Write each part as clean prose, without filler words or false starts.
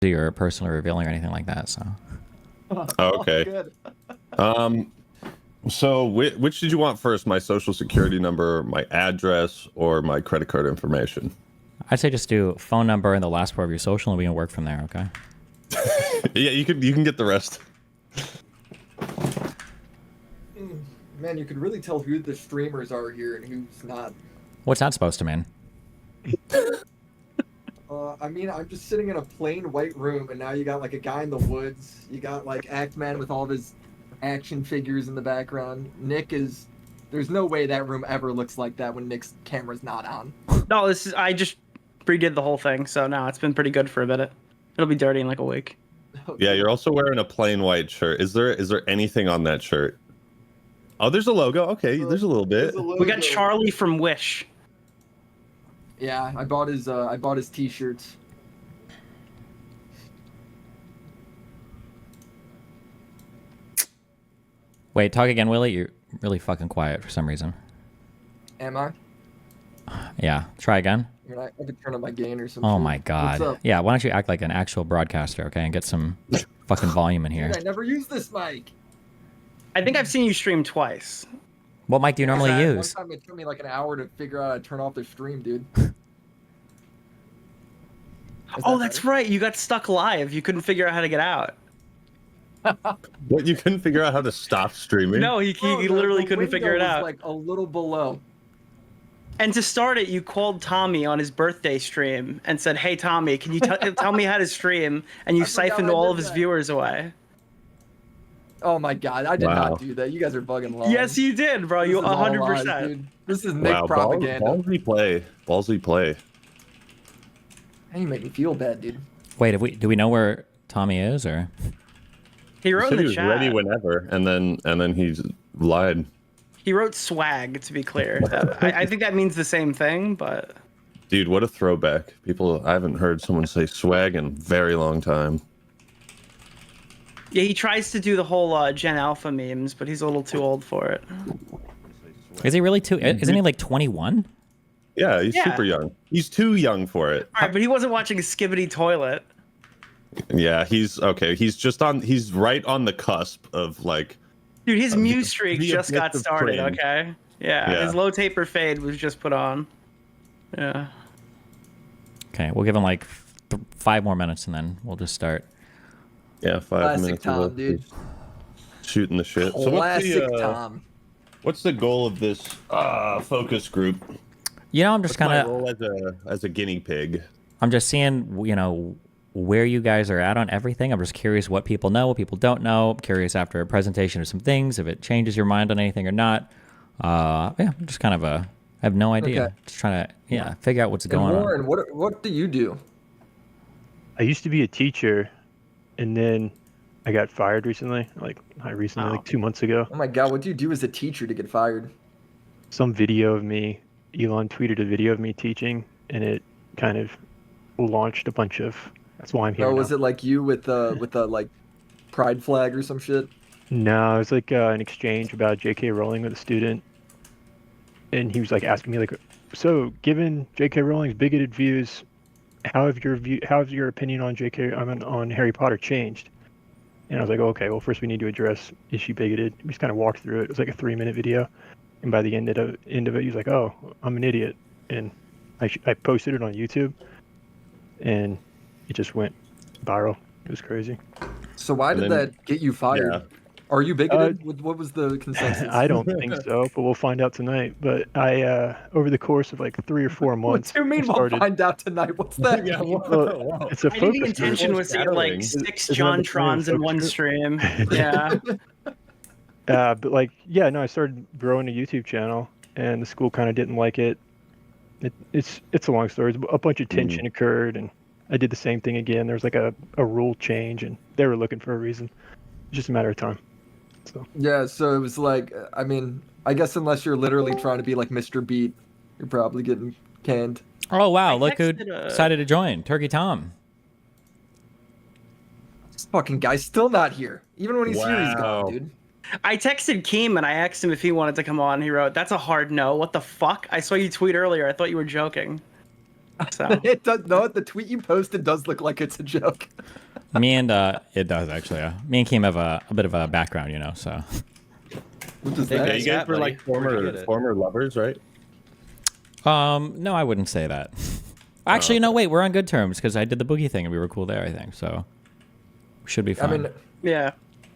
or personally revealing or anything like that. So. Oh, okay. Good. So which did you want first? My social security number, my address, or my credit card information? I'd say just do phone number and the last part of your social, and we can work from there. Okay. Yeah, you can get the rest. Man, you could really tell who the streamers are here and who's not. What's that supposed to mean? I mean, I'm just sitting in a plain white room, and now you got like a guy in the woods. You got like Act-Man with all of his action figures in the background. Nick is. There's no way that room ever looks like that when Nick's camera's not on. No, I just redid the whole thing, so now it's been pretty good for a minute. It'll be dirty in like a week. Okay. Yeah, you're also wearing a plain white shirt. Is there anything on that shirt? Oh, there's a logo. Okay, there's a little bit. We got Charlie from Wish. Yeah, I bought his t-shirts. Wait, talk again, Willie. You're really fucking quiet for some reason. Am I? Yeah, try again. I mean, I could turn up my gain or something. Oh my god. Yeah, why don't you act like an actual broadcaster, okay, and get some fucking volume in here. Dude, I never used this mic. I think I've seen you stream twice. What mic do you normally use? One time it took me like an hour to figure out how to turn off the stream, dude. Oh, that's right. You got stuck live. You couldn't figure out how to get out. What, you couldn't figure out how to stop streaming? No, he literally couldn't figure it out. Like a little below. And to start it, you called Tommy on his birthday stream and said, "Hey, Tommy, can you tell me how to stream?" And you siphoned all of his viewers away. Oh my god, I did not do that. You guys are bugging lies. Yes, you did, bro. You 100%. This is Nick propaganda. Ballsy play. Ballsy play. Hey, you make me feel bad, dude. Wait, do we know where Tommy is, or? He wrote in the he was chat. Ready whenever, and then he lied. He wrote swag, to be clear. I think that means the same thing, but. Dude, what a throwback! I haven't heard someone say swag in a very long time. Yeah, he tries to do the whole Gen Alpha memes, but he's a little too old for it. Is he really too? Isn't he like 21? Yeah, he's super young. He's too young for it. All right, but he wasn't watching a Skibbity Toilet. Yeah, he's okay. He's right on the cusp of like. Dude, his Mew streak just got started. Fame. Okay. Yeah, his low taper fade was just put on. Yeah. Okay, we'll give him like 5 more minutes, and then we'll just start. Yeah, 5 Classic minutes. Tom, dude. Shooting the shit. Classic Tom. What's the goal of this focus group? You know, I'm just kind of as a guinea pig. I'm just seeing, you know, where you guys are at on everything. I'm just curious what people know, what people don't know. I'm curious after a presentation of some things if it changes your mind on anything or not. Yeah, I'm just kind of I have no idea. Okay. Just trying to figure out what's going Warren, on. what do you do? I used to be a teacher, and then I got fired recently. Like 2 months ago. Oh my god, what do you do as a teacher to get fired? Some video of me. Elon tweeted a video of me teaching, and it kind of launched a bunch of. That's why I'm here. Oh, was it like you with the like pride flag or some shit? No, it was like an exchange about J.K. Rowling with a student, and he was like asking me like, so given J.K. Rowling's bigoted views, how have your opinion on on Harry Potter changed? And I was like, oh, okay, well first we need to address is she bigoted? We just kind of walked through it. It was like a 3-minute video. And by the end of it, he's like, "Oh, I'm an idiot," and I posted it on YouTube, and it just went viral. It was crazy. So why did that get you fired? Yeah. Are you bigoted? What was the consensus? I don't think so, but we'll find out tonight. But I, over the course of like 3 or 4 months, what do you mean we'll find out tonight? What's that? Yeah, well, it's a I think the intention was to get like 6 Jontrons in one stream. Yeah. But like, yeah, no, I started growing a YouTube channel, and the school kind of didn't like it. It's a long story. A bunch of tension occurred, and I did the same thing again. There was like a rule change, and they were looking for a reason. It's just a matter of time. So. Yeah, so it was like, I mean, I guess unless you're literally trying to be like Mr. Beat, you're probably getting canned. Oh wow! Look who decided to join, Turkey Tom. This fucking guy's still not here, even when he's here, he's gone, dude. I texted Keem and I asked him if he wanted to come on. He wrote, "That's a hard no. What the fuck? I saw you tweet earlier. I thought you were joking." So It does. No, the tweet you posted does look like it's a joke. Me and it does actually. Yeah. Me and Keem have a bit of a background, you know. So What is Hey, Yeah, that? you Yeah, guys were buddy. like Where'd you get it? former lovers, right? no, I wouldn't say that. Actually, no, wait, we're on good terms because I did the boogie thing and we were cool there. I think so. Should be I fine. mean, yeah,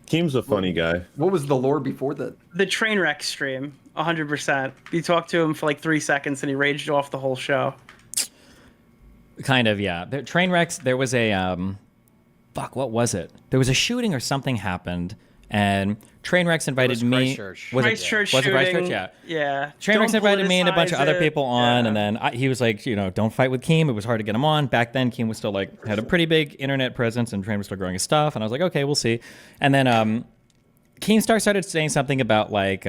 Keem's a funny guy. what was the lore before that? the train wreck stream, 100%. You talked to him for like 3 seconds and he raged off the whole show. Kind of, yeah. The train wrecks. There was a fuck. What was it? There was a shooting or something happened, and train wrecks invited me. Christchurch. Was it Christchurch Was it shooting. Christchurch? Yeah. Yeah. Train wrecks Don't invited me and a bunch of politicize other it. people on, Yeah. and then he was like, don't fight with Keem. It was hard to get him on. Back then, Keem was still like had a pretty big internet presence, and Train was still growing his stuff. And I was like, okay, we'll see. And then Keemstar started saying something about like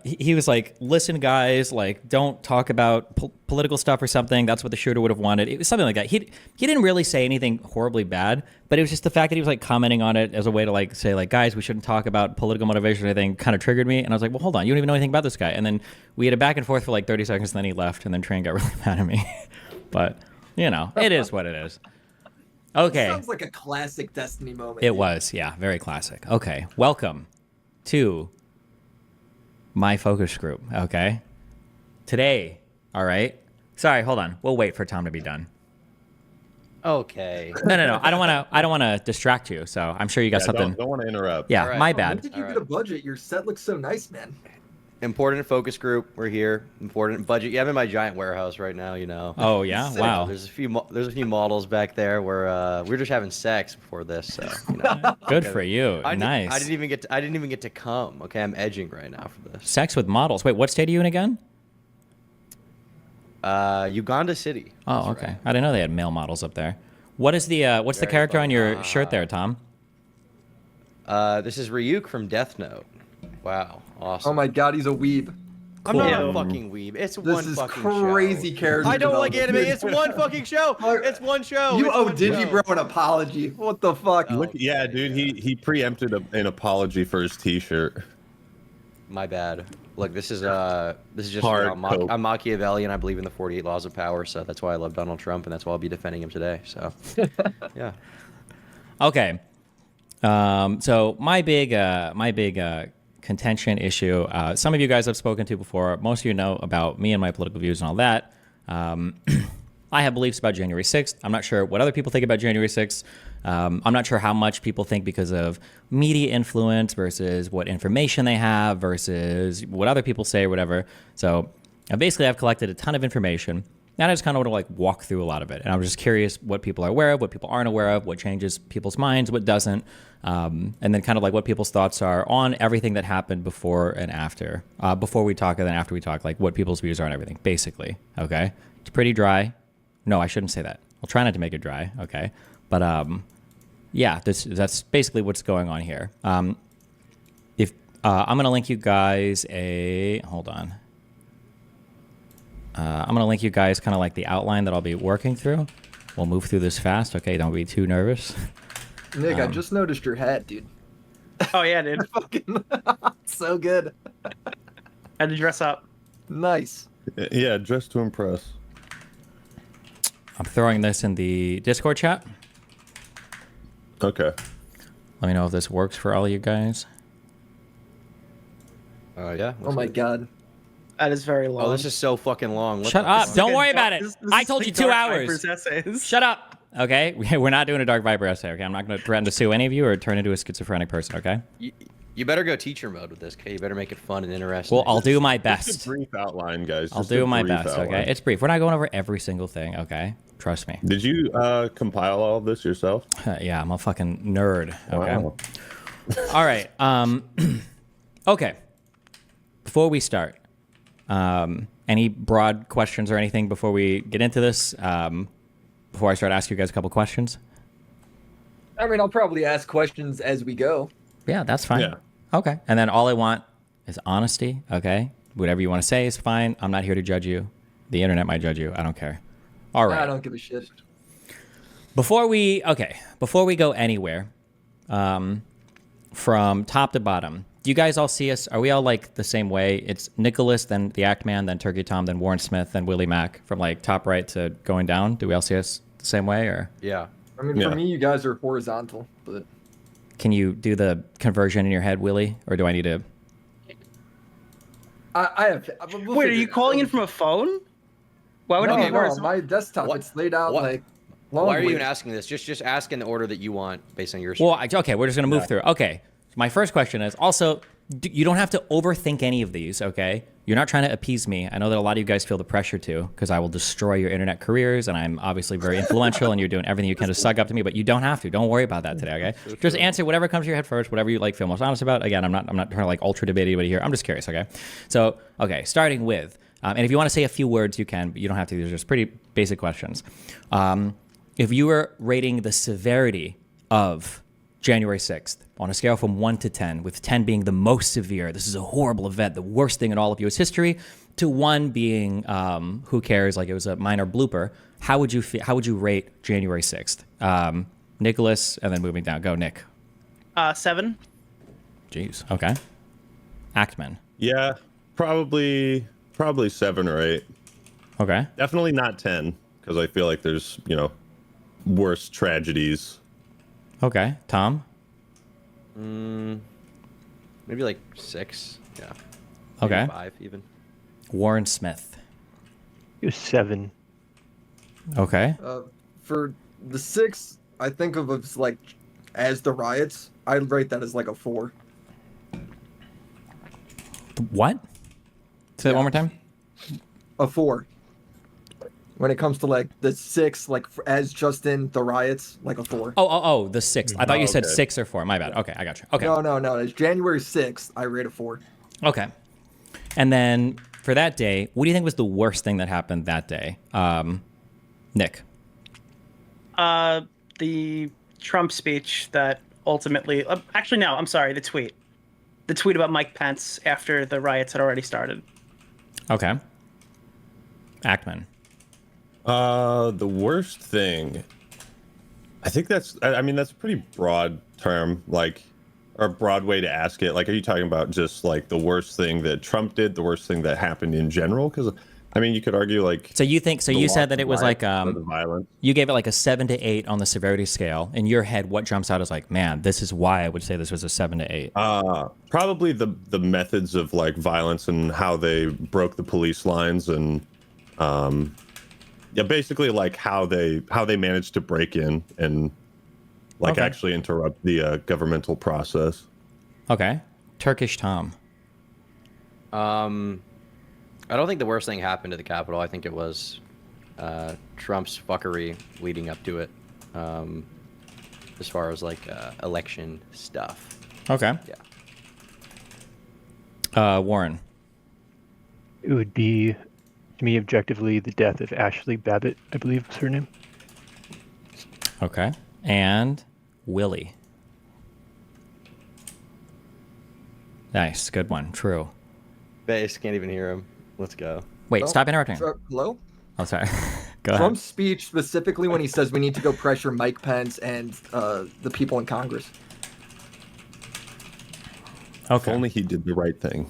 he was like, listen guys, like don't talk about political stuff or something. That's what the shooter would have wanted. It was something like that. He didn't really say anything horribly bad, but it was just the fact that he was like commenting on it as a way to like say like, guys, we shouldn't talk about political motivation or anything. Kind of triggered me, and I was like, well, hold on, you don't even know anything about this guy. And then we had a back and forth for like 30 seconds, and then he left, and then Train got really mad at me. But it is what it is. Okay, Sounds like a classic Destiny moment. it dude. was, yeah, very classic. Okay, welcome to my focus group. Okay, today, all right. Sorry, hold on. We'll wait for Tom to be done. Okay. No. I don't want to distract you. So I'm sure you got Yeah, something. don't want to interrupt. Yeah, All right. my Oh, when bad. did you All get a budget? Your set looks so nice, man. Important focus group. We're here. Important budget. Yeah, I'm in my giant warehouse right now. Oh yeah, Sick. wow. There's a few models back there where we were just having sex before this. So, Good for you. I Nice. didn't even get to come. Okay, I'm edging right now for this. Sex with models. Wait, what state are you in again? Uganda City. Oh, That's okay. right. I didn't know they had male models up there. What is the what's the Very character fun. on your shirt there, Tom? This is Ryuk from Death Note. Wow, awesome. Oh my god, he's a weeb. I'm not Cool. a fucking weeb. It's This one is fucking crazy show. character. I don't like anime. development. It's one fucking show. It's one show. You It's owe one Digibro show. an apology. What the fuck? Oh. Look, yeah, dude, he preempted an apology for his T-shirt. My bad. Look, this is just Hard coke. I'm Machiavellian. I believe in the 48 laws of power, so that's why I love Donald Trump, and that's why I'll be defending him today. So, yeah. Okay. So my big contention issue. Some of you guys I've spoken to before. Most of you know about me and my political views and all that. I have beliefs about January 6th. I'm not sure what other people think about January 6th. I'm not sure how much people think because of media influence versus what information they have versus what other people say or whatever. So basically, I've collected a ton of information. And I just kind of want to like walk through a lot of it. And I was just curious what people are aware of, what people aren't aware of, what changes people's minds, what doesn't. And then kind of like what people's thoughts are on everything that happened before and after. Before we talk and then after we talk, like what people's views are on everything, basically. Okay? It's pretty dry. No, I shouldn't say that. I'll try not to make it dry. Okay? But yeah, that's basically what's going on here. If I'm going to link you guys hold on. I'm going to link you guys kind of like the outline that I'll be working through. We'll move through this fast, okay? Don't be too nervous. Nick, I just noticed your hat, dude. Oh yeah, dude. Fucking so good. Had to dress up. Nice. Yeah, dressed to impress. I'm throwing this in the Discord chat. Okay. Let me know if this works for all you guys. Yeah. Oh my god. That is very long. Oh, this is so fucking long. What Shut the up. fuck? Don't worry about it. This I is told like you 2 Dark hours. Viper's essays. Shut up. Okay? We're not doing a Dark Viper essay, okay? I'm not going to threaten to sue any of you or turn into a schizophrenic person, okay? You better go teacher mode with this, okay? You better make it fun and interesting. Well, I'll do my Just best. a brief outline, guys. I'll Just a do my brief best, outline. okay? It's brief. We're not going over every single thing, okay? Trust me. Did you compile all of this yourself? Yeah, I'm a fucking nerd, okay? Wow. All right. Okay. Before we start, any broad questions or anything before we get into this? Before I start asking you guys a couple questions? I mean, I'll probably ask questions as we go. Yeah, that's fine. Yeah. Okay. And then all I want is honesty, okay? Whatever you want to say is fine. I'm not here to judge you. The internet might judge you. I don't care. All right. I don't give a shit. Before we go anywhere, from top to bottom, Do you guys all see us? Are we all like the same way? It's Nicholas, then the Act Man, then Turkey Tom, then Warren Smith, then WillyMac from like top right to going down. Do we all see us the same way, or Yeah. I mean, for me, you guys are horizontal, but can you do the conversion in your head, Willy, or do I need to? I have. We'll Wait, are figure you it out. calling in from a phone? Why would No, it be no, worse? my desktop. What- It's laid out what- like. Why are you long even way. asking this? Just ask in the order that you want based on your. Well, okay, we're just gonna move through. Okay, my first question is also, you don't have to overthink any of these. Okay, you're not trying to appease me. I know that a lot of you guys feel the pressure to, because I will destroy your internet careers, and I'm obviously very influential, and you're doing everything you can to suck up to me. But you don't have to. Don't worry about that today. Okay, just answer whatever comes to your head first, whatever you like feel most honest about. Again, I'm not trying to like ultra debate anybody here. I'm just curious. Okay, so okay, starting with, and if you want to say a few words, you can, but you don't have to. These are just pretty basic questions. If you were rating the severity of January 6th on a scale from 1 to 10, with 10 being the most severe, this is a horrible event, the worst thing in all of U.S. history, to 1 being who cares, like it was a minor blooper, how would you feel? How would you rate January 6th? Nicholas, and then moving down. Go, Nick. 7. Jeez. Okay. Actman. Yeah, probably 7 or 8. Okay. Definitely not 10, because I feel like there's worse tragedies. Okay. Tom. Maybe like 6. Yeah. Okay. Maybe 5 even. Warren Smith. It was 7. Okay. For the 6, I think of as like as the riots. I'd rate that as like a 4. What? Say that one more time. A 4. When it comes to like the 6, like as just in the riots, like a 4. Oh, the 6th. I thought you said okay. 6 or 4. My bad. Okay, I got you. Okay. No. It's January 6th. I rate a 4. Okay. And then for that day, what do you think was the worst thing that happened that day? Nick. The Trump speech that ultimately, actually no, I'm sorry, the tweet about Mike Pence after the riots had already started. Okay. Ackman. The worst thing. I think that's a pretty broad term, like, or a broad way to ask it. Like, are you talking about just like the worst thing that Trump did, the worst thing that happened in general? Because you could argue like. So you think, so you said that it was like, the violence. you gave it like a 7 to 8 on the severity scale. In your head, what jumps out is like, man, this is why I would say this was a 7 to 8. Probably the methods of like violence and how they broke the police lines and, yeah, basically like how they managed to break in and like Okay. actually interrupt the governmental process. Okay. Turkish Tom. I don't think the worst thing happened to the Capitol. I think it was Trump's fuckery leading up to it, as far as like election stuff. Okay. Yeah. Warren. It would be, to me, objectively, the death of Ashley Babbitt, I believe was her name. Okay. And Willie. Nice. Good one. True. Base can't even hear him. Let's go. Wait, Well, stop interrupting. Hello? Oh, sorry. Go ahead. Trump's speech specifically when he says we need to go pressure Mike Pence and the people in Congress. If Okay. only he did the right thing,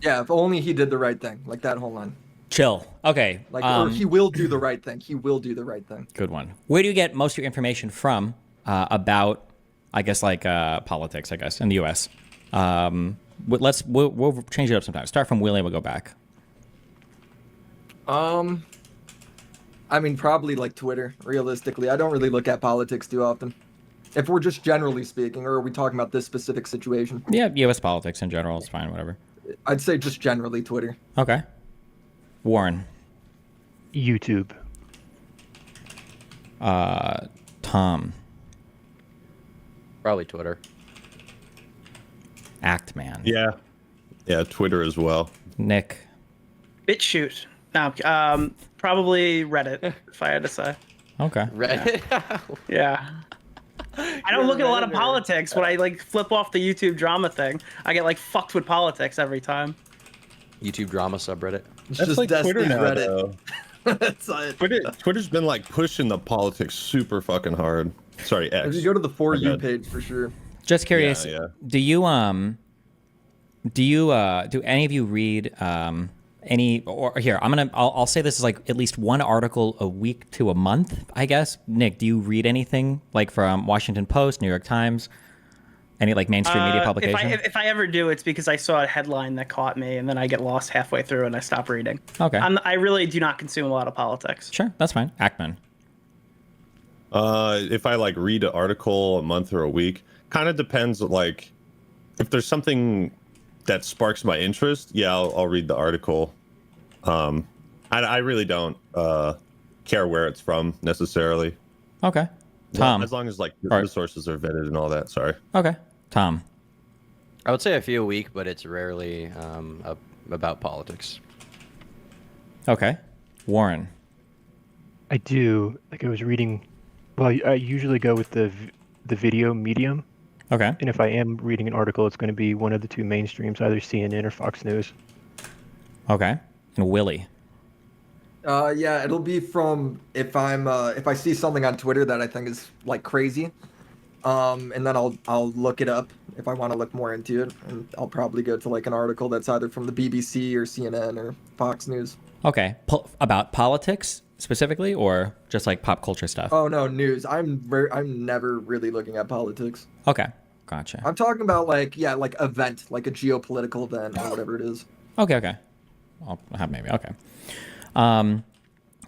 Yeah, if only he did the right thing. Like that whole line. Chill. Okay. Like, or he will do the right thing. He will do the right thing. Good one. Where do you get most of your information from about, I guess, like politics, I guess, in the U.S.? We'll change it up sometime. Start from Willie and we'll go back. Probably like Twitter, realistically. I don't really look at politics too often. If we're just generally speaking, or are we talking about this specific situation? Yeah, U.S. politics in general is fine, whatever. I'd say just generally Twitter. Okay. Warren. YouTube. Tom. Probably Twitter. Actman. Yeah, Twitter as well. Nick. BitChute. No, probably Reddit, if I had to say. Okay. Reddit. Yeah. I don't look at a lot of politics. When I like flip off the YouTube drama thing, I get like fucked with politics every time. YouTube drama subreddit. It's That's just like Twitter Destiny's now, Reddit. though. That's it. Twitter's been like pushing the politics super fucking hard. Sorry, If X. you go to the For My You bad. page for sure. Just curious. Yeah. Do you do any of you read any, or here, I'll say this is like at least one article a week to a month, I guess. Nick, do you read anything like from Washington Post, New York Times, any like mainstream media publication? If I ever do, it's because I saw a headline that caught me, and then I get lost halfway through and I stop reading. Okay. I really do not consume a lot of politics. Sure, that's fine. Ackman. If I like read an article a month or a week, kind of depends. Like, if there's something that sparks my interest, yeah, I'll read the article. I really don't care where it's from necessarily. Okay. Tom. As long as like the sources are vetted and all that. Sorry. Okay. Tom. I would say a few a week, but it's rarely about politics. Okay. Warren. I do. Like I was reading. Well, I usually go with the video medium, Okay. and if I am reading an article, it's going to be one of the two mainstreams, either CNN or Fox News. Okay. And Willie. Yeah, it'll be from if I see something on Twitter that I think is like crazy, and then I'll look it up if I want to look more into it, and I'll probably go to like an article that's either from the BBC or CNN or Fox News. Okay. About politics specifically, or just like pop culture stuff? Oh no, news. I'm never really looking at politics. Okay. Gotcha. I'm talking about like event, like a geopolitical event or whatever it is. Okay. I'll have maybe. Okay.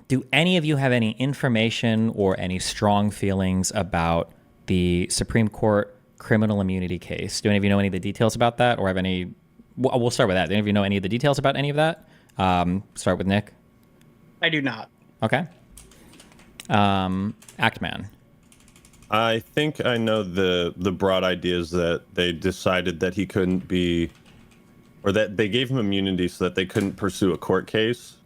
Do any of you have any information or any strong feelings about the Supreme Court criminal immunity case? Do any of you know any of the details about that, or have any? We'll start with that. Do any of you know any of the details about any of that? Start with Nick. I do not. Okay. Actman. I think I know the broad ideas that they decided that he couldn't be, or that they gave him immunity so that they couldn't pursue a court case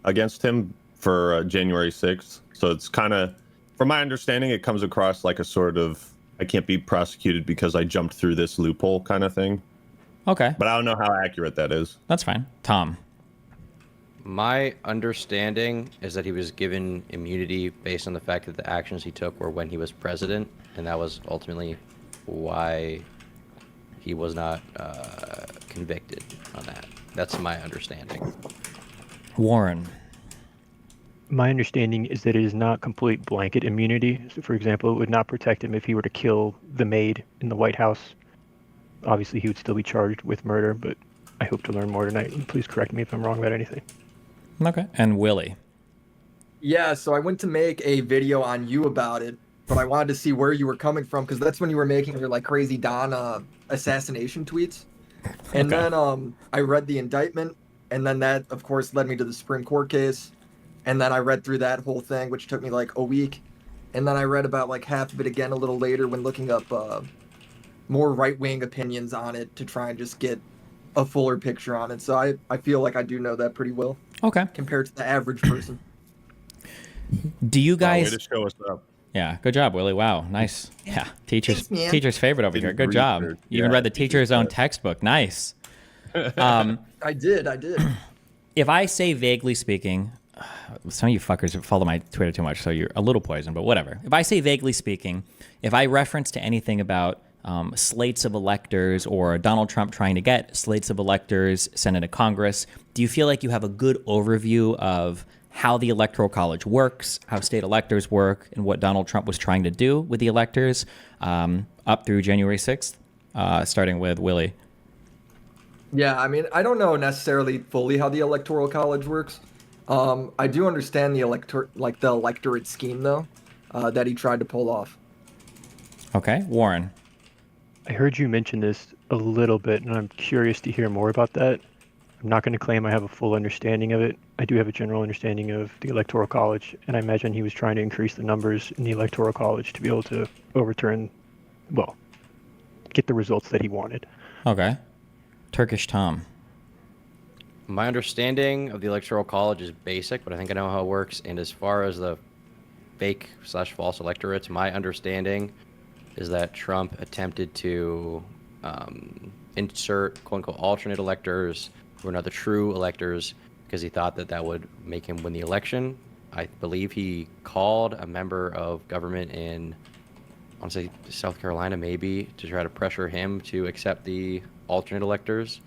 against him for January 6th. So it's kind of, from my understanding, it comes across like a sort of, I can't be prosecuted because I jumped through this loophole kind of thing. Okay. But I don't know how accurate that is. That's fine. Tom. My understanding is that he was given immunity based on the fact that the actions he took were when he was president, and that was ultimately why he was not convicted on that. That's my understanding. Warren. My understanding is that it is not complete blanket immunity. So, for example, it would not protect him if he were to kill the maid in the White House. Obviously, he would still be charged with murder, but I hope to learn more tonight. And please correct me if I'm wrong about anything. Okay. And Willie. Yeah, so I went to make a video on you about it, but I wanted to see where you were coming from because that's when you were making your like crazy Don assassination tweets. And Okay. then I read the indictment, and then that of course led me to the Supreme Court case. And then I read through that whole thing, which took me like a week. And then I read about like half of it again a little later when looking up more right-wing opinions on it to try and just get a fuller picture on it. So I feel like I do know that pretty well Okay. compared to the average person. Do you Way guys? to show us up. Yeah. Good job, Willie. Wow. Nice. Yeah. Thanks, man. Teacher's favorite over here. Didn't Good job. research. You even Yeah, read the teacher's own teacher's textbook. Nice. I did. If I say vaguely speaking, some of you fuckers follow my Twitter too much, so you're a little poisoned, but whatever. If I say vaguely speaking, if I reference to anything about slates of electors or Donald Trump trying to get slates of electors sent into Congress, do you feel like you have a good overview of how the Electoral College works, how state electors work, and what Donald Trump was trying to do with the electors up through January 6th, starting with Willie? Yeah, I mean, I don't know necessarily fully how the Electoral College works. I do understand the electorate scheme though, that he tried to pull off. Okay, Warren. I heard you mention this a little bit, and I'm curious to hear more about that. I'm not going to claim I have a full understanding of it. I do have a general understanding of the Electoral College, and I imagine he was trying to increase the numbers in the Electoral College to be able to overturn, well, get the results that he wanted. Okay. Turkish Tom. My understanding of the Electoral College is basic, but I think I know how it works. And as far as the fake/false electorates, my understanding is that Trump attempted to insert quote-unquote alternate electors who are not the true electors because he thought that that would make him win the election. I believe he called a member of government in want to say South Carolina, maybe, to try to pressure him to accept the alternate electors.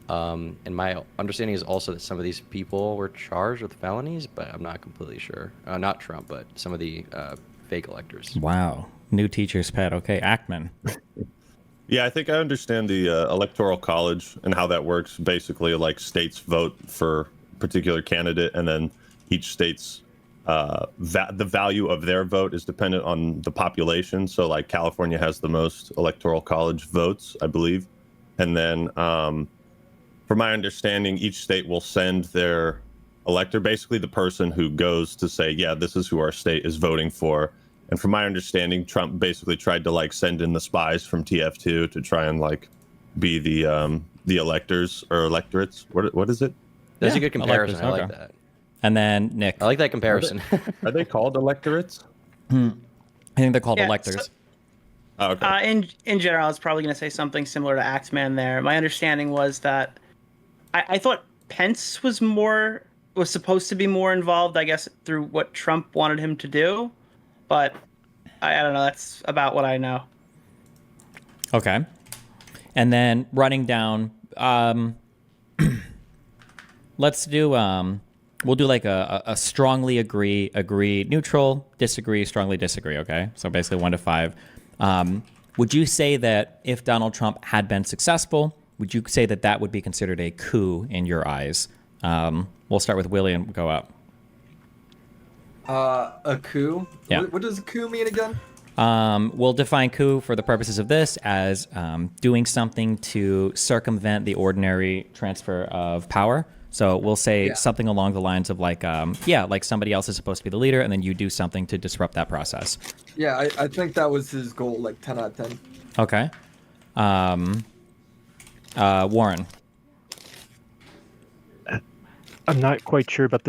And my understanding is also that some of these people were charged with felonies, but I'm not completely sure. Not Trump, but some of the fake electors. Wow. New teacher's pet. Okay, Ackman. Yeah, I think I understand the electoral college and how that works. Basically, like states vote for a particular candidate, and then each state's the value of their vote is dependent on the population. So, like California has the most electoral college votes, I believe, and then, from my understanding, each state will send their elector, basically the person who goes to say, yeah, this is who our state is voting for. And from my understanding, Trump basically tried to like send in the spies from TF2 to try and like be the electors or electorates. What is it? That's Yeah, a good comparison. I electors, like okay. that. And then Nick. I like that comparison. Are they called electorates? I think they're called Yeah, electors. Oh, okay. In general, I was probably going to say something similar to Axeman there. My understanding was that I thought Pence was supposed to be more involved, I guess, through what Trump wanted him to do. But I don't know. That's about what I know. Okay. And then running down, let's do, we'll do like a strongly agree, neutral, disagree, strongly disagree, okay? So basically 1 to 5. Would you say that if Donald Trump had been successful, would you say that that would be considered a coup in your eyes? We'll start with Willie and go up. A coup? Yeah. What does a coup mean again? We'll define coup for the purposes of this as doing something to circumvent the ordinary transfer of power. So we'll say something along the lines of like, like somebody else is supposed to be the leader, and then you do something to disrupt that process. Yeah, I think that was his goal, like 10 out of 10. Okay. Warren. I'm not quite sure about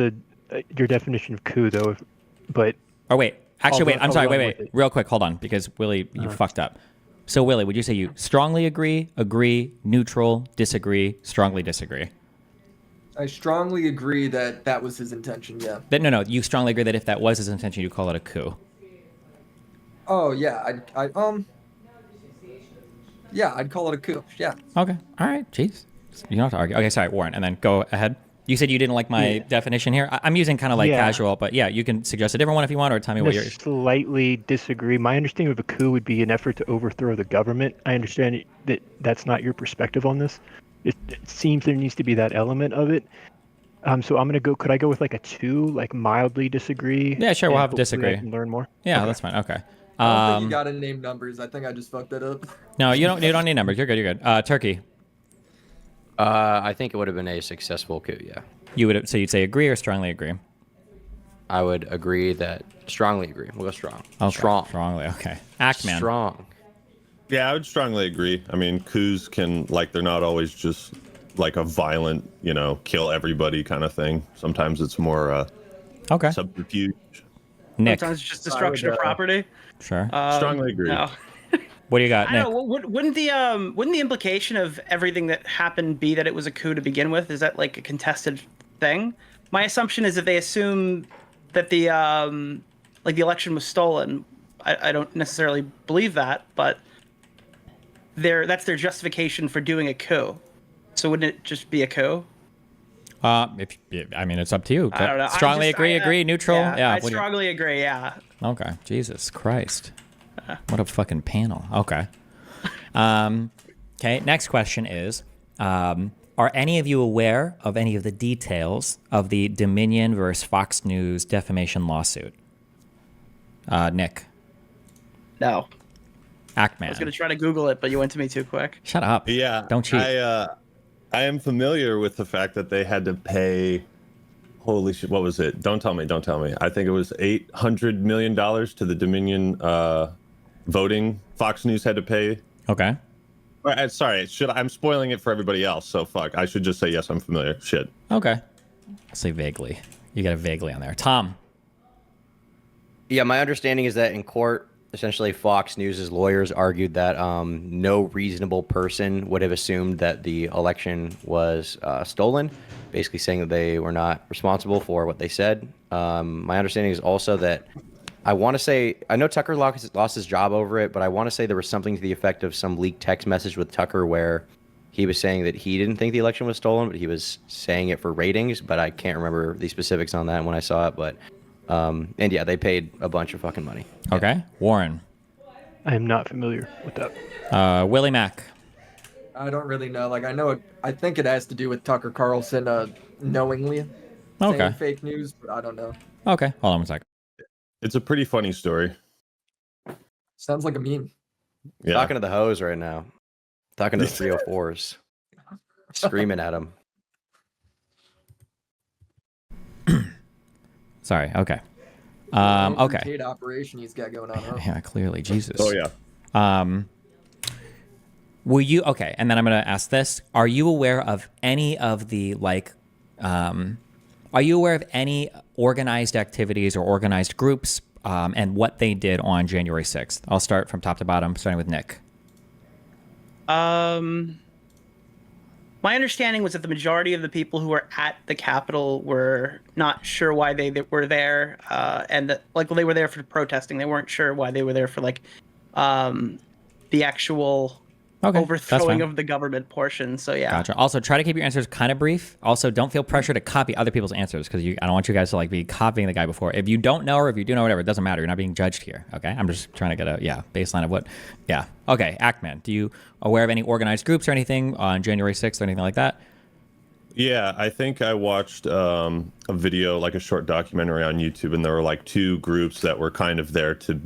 your definition of coup, though. But Oh, wait. Actually, wait. I'm sorry. I'll run Wait. with it. Real quick. Hold on. Because, Willie, you fucked up. So, Willie, would you say you strongly agree, neutral, disagree, strongly disagree? I strongly agree that that was his intention, yeah. No. You strongly agree that if that was his intention, you call it a coup. Oh, yeah, I'd call it a coup, yeah. Okay. All right. Jeez. You don't have to argue. Okay. Sorry, Warren. And then go ahead. You said you didn't like my definition here. I'm using kind of like casual, but yeah, you can suggest a different one if you want, or tell me what you're. Slightly disagree. My understanding of a coup would be an effort to overthrow the government. I understand that that's not your perspective on this. It seems there needs to be that element of it. So I'm gonna go. Could I go with like a 2, like mildly disagree? Yeah, sure. We'll have hopefully I disagree. can learn more. Yeah, Okay. that's fine. Okay. I don't think you gotta name numbers. I think I just fucked that up. No, you don't need numbers. You're good. You're good. Turkey. I think it would have been a successful coup, yeah. You'd say agree or strongly agree? I would strongly agree. We'll go strong. Okay. Strong. Strongly. Okay. Ackman. Strong. Yeah, I would strongly agree. I mean, coups can, like, they're not always just like a violent, kill everybody kind of thing. Sometimes it's more Okay. subterfuge. Nick. Sometimes it's just destruction of property. Sure. Strongly agree. No. What do you got, I Nick? don't know. Wouldn't the implication of everything that happened be that it was a coup to begin with? Is that like a contested thing? My assumption is that they assume that the election was stolen. I don't necessarily believe that, but that's their justification for doing a coup. So wouldn't it just be a coup? It's up to you. I don't know. Strongly agree, neutral. Yeah, I what do you- strongly agree. Yeah. Okay. Jesus Christ. What a fucking panel. Okay. Okay. Next question is, are any of you aware of any of the details of the Dominion versus Fox News defamation lawsuit? Nick. No. Ackman. I was gonna try to Google it, but you went to me too quick. Shut up. Yeah. Don't cheat. I am familiar with the fact that they had to pay. Holy shit! What was it? Don't tell me. Don't tell me. I think it was $800 million to the Dominion voting. Fox News had to pay. Okay. Sorry. I'm spoiling it for everybody else. So fuck. I should just say yes. I'm familiar. Shit. Okay. I'll say vaguely. You got a vaguely on there. Tom. Yeah, my understanding is that in court, essentially Fox News' lawyers argued that no reasonable person would have assumed that the election was stolen, basically saying that they were not responsible for what they said. My understanding is also that I want to say I know Tucker lost his job over it, but I want to say there was something to the effect of some leaked text message with Tucker where he was saying that he didn't think the election was stolen, but he was saying it for ratings. But I can't remember the specifics on that when I saw it. But and yeah, they paid a bunch of fucking money. Okay, Warren. I am not familiar with that. WillyMac. I don't really know. Like, I know it. I think it has to do with Tucker Carlson knowingly Okay. saying fake news, but I don't know. Okay, hold on one second. It's a pretty funny story. Sounds like a meme. Yeah. Talking to the hose right now. Talking to the 304s. Screaming at them. Sorry. Okay. Andrew Okay. Tate operation he's got going on. Huh? Yeah, clearly, Jesus. Oh yeah. Will you? Okay, and then I'm going to ask this: are you aware of any of the Are you aware of any organized activities or organized groups and what they did on January 6th? I'll start from top to bottom, starting with Nick. My understanding was that the majority of the people who were at the Capitol were not sure why they were there, and that, like, well, they were there for protesting. They weren't sure why they were there for the actual overthrowing of the government portion. So yeah. Gotcha. Also, try to keep your answers kind of brief. Also, don't feel pressure to copy other people's answers because I don't want you guys to be copying the guy before. If you don't know or if you do know, whatever, it doesn't matter. You're not being judged here. Okay. I'm just trying to get a baseline of what. Yeah. Okay. Actman, do you aware of any organized groups or anything on January 6th or anything like that? Yeah, I think I watched a video, like a short documentary on YouTube, and there were two groups that were kind of there to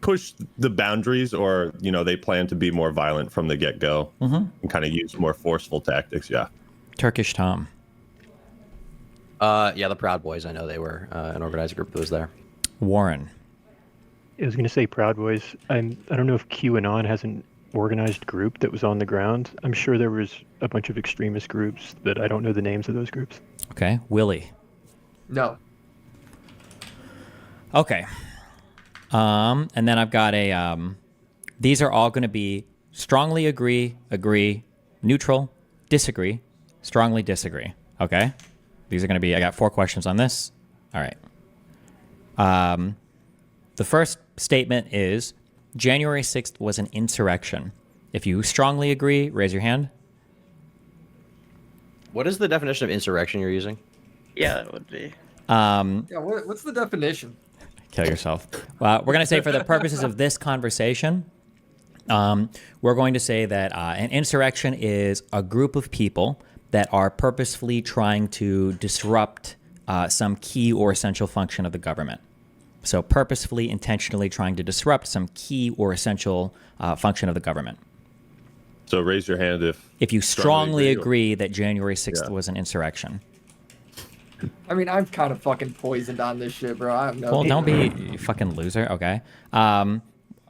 push the boundaries, or they plan to be more violent from the get-go and kind of use more forceful tactics. Yeah. Turkish Tom. Yeah, the Proud Boys. I know they were an organized group that was there. Warren. I was going to say Proud Boys. I don't know if QAnon has an organized group that was on the ground. I'm sure there was a bunch of extremist groups, but I don't know the names of those groups. Okay. Willie. No. Okay. And then I've got these are all going to be strongly agree, neutral, disagree, strongly disagree. Okay. These are going to be, I got 4 questions on this. All right. The first statement is January 6th was an insurrection. If you strongly agree, raise your hand. What is the definition of insurrection you're using? Yeah, that would be. Yeah. What's the definition? Kill yourself. Well, we're going to say for the purposes of this conversation, we're going to say that an insurrection is a group of people that are purposefully trying to disrupt some key or essential function of the government. So purposefully, intentionally trying to disrupt some key or essential function of the government. So raise your hand if you strongly agree that January 6th was an insurrection. I mean, I'm kind of fucking poisoned on this shit, bro. I have no. Well, don't be you fucking loser. Okay.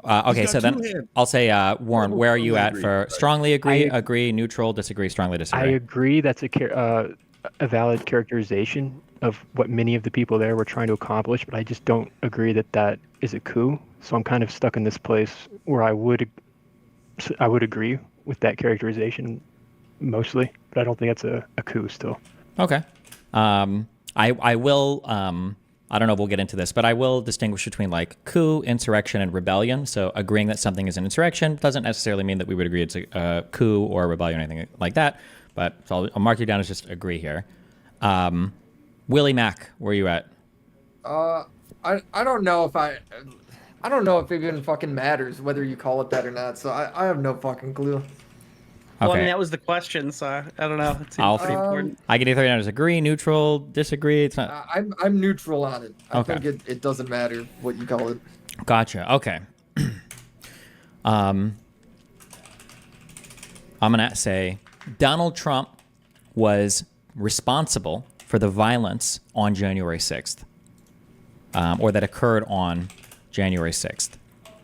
Okay. So then I'll say, Warren, where are you at for strongly agree, neutral, disagree, strongly disagree? I agree. That's a valid characterization of what many of the people there were trying to accomplish, but I just don't agree that that is a coup. So I'm kind of stuck in this place where I would agree with that characterization mostly, but I don't think that's a coup still. Okay. I will, I don't know if we'll get into this, but I will distinguish between coup, insurrection, and rebellion. So agreeing that something is an insurrection doesn't necessarily mean that we would agree it's a coup or a rebellion or anything like that. But so I'll mark you down as just agree here. WillyMac, where are you at? I don't know if I don't know if it even fucking matters whether you call it that or not. So I have no fucking clue. Well, Okay. I mean, that was the question, so I don't know. It seems pretty important. I can either down as agree, neutral, disagree. It's not. I'm neutral on it. I Okay. think it doesn't matter what you call it. Gotcha. Okay. I'm gonna say Donald Trump was responsible for the violence on January 6th, or that occurred on January 6th.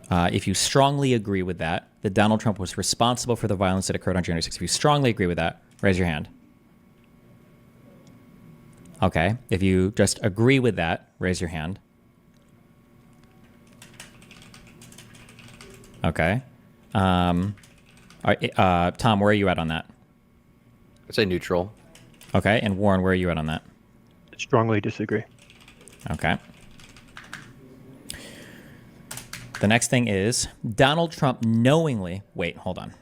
If you strongly agree with that Donald Trump was responsible for the violence that occurred on January 6th, if you strongly agree with that, raise your hand. Okay. If you just agree with that, raise your hand. Okay. Tom, where are you at on that? I'd say neutral. Okay. And Warren, where are you at on that? Strongly disagree. Okay. The next thing is Donald Trump knowingly. Wait, hold on.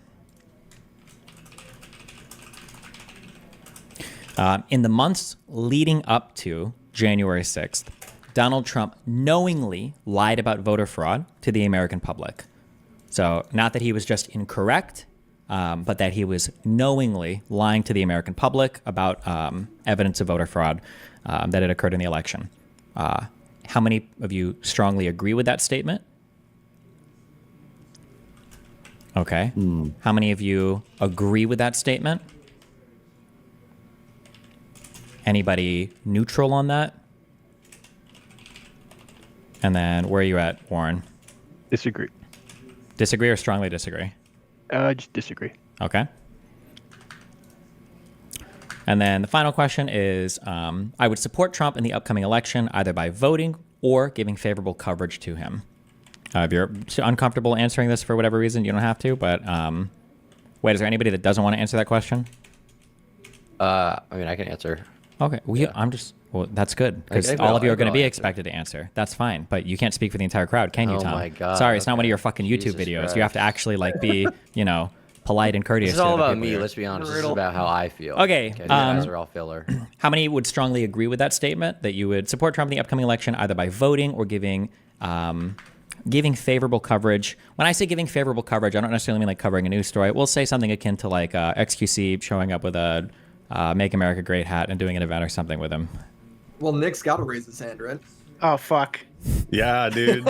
In the months leading up to January 6th, Donald Trump knowingly lied about voter fraud to the American public. So not that he was just incorrect, but that he was knowingly lying to the American public about evidence of voter fraud that had occurred in the election. How many of you strongly agree with that statement? Okay. How many of you agree with that statement? Anybody neutral on that? And then where are you at, Warren? Disagree. Disagree or strongly disagree? Just disagree. Okay. And then the final question is, I would support Trump in the upcoming election either by voting or giving favorable coverage to him. If you're uncomfortable answering this for whatever reason, you don't have to. But wait, is there anybody that doesn't want to answer that question? I mean, I can answer. Okay. Well, well, that's good because all of you are going to be expected to answer. That's fine. But you can't speak for the entire crowd, can you, Tom? Oh my God. Sorry, it's not one of okay. your fucking YouTube Jesus videos. Christ. You have to actually like be, polite and courteous. This is to all other about people me. here. Let's be honest. This is about how I feel. Okay, You guys are all filler. How many would strongly agree with that statement that you would support Trump in the upcoming election either by voting or giving favorable coverage? When I say giving favorable coverage, I don't necessarily mean like covering a news story. We'll say something akin to like XQC showing up with a Make America Great hat and doing an event or something with him. Well, Nick's got to raise his hand, right? Oh fuck. Yeah, dude.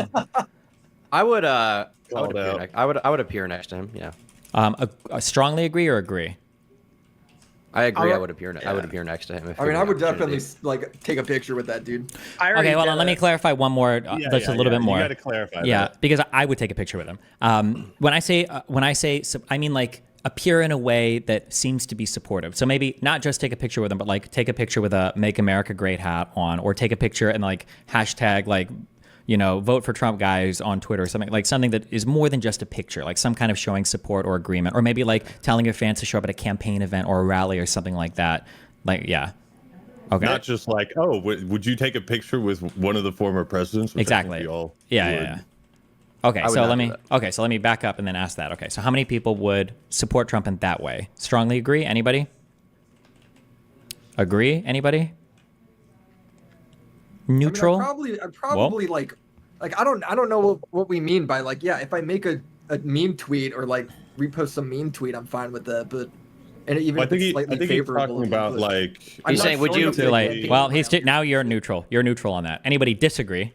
I would Called appear out. I would appear next to him. Yeah. Strongly agree or agree? I agree. I I would appear. I would appear next to him. If I mean, I given would the opportunity. definitely like take a picture with that dude. I already Okay, hold did on. Let me it. clarify one more. That's a little bit more. You got to clarify Yeah, that. because I would take a picture with him. When I say, I mean like appear in a way that seems to be supportive. So maybe not just take a picture with him, but like take a picture with a Make America Great hat on, or take a picture and like hashtag like, vote for Trump guys on Twitter or something, like something that is more than just a picture, like some kind of showing support or agreement, or maybe like telling your fans to show up at a campaign event or a rally or something like that. Like, yeah. Okay. Not just like, oh, would you take a picture with one of the former presidents? Which I think Exactly. we all Yeah, would. yeah. Okay, I would so not let do me that. let me back up and then ask that. Okay, so how many people would support Trump in that way? Strongly agree? Anybody? Agree? Anybody? Neutral? I mean, I'd probably like I don't know what we mean by like, yeah, if I make a meme tweet or like repost some meme tweet, I'm fine with that. But even Well, I if think it's I slightly think he's favorable, talking about like. I'm He's not saying, would showing you- up to Too a late. campaign Well, rally. now you're neutral. You're neutral on that. Anybody disagree?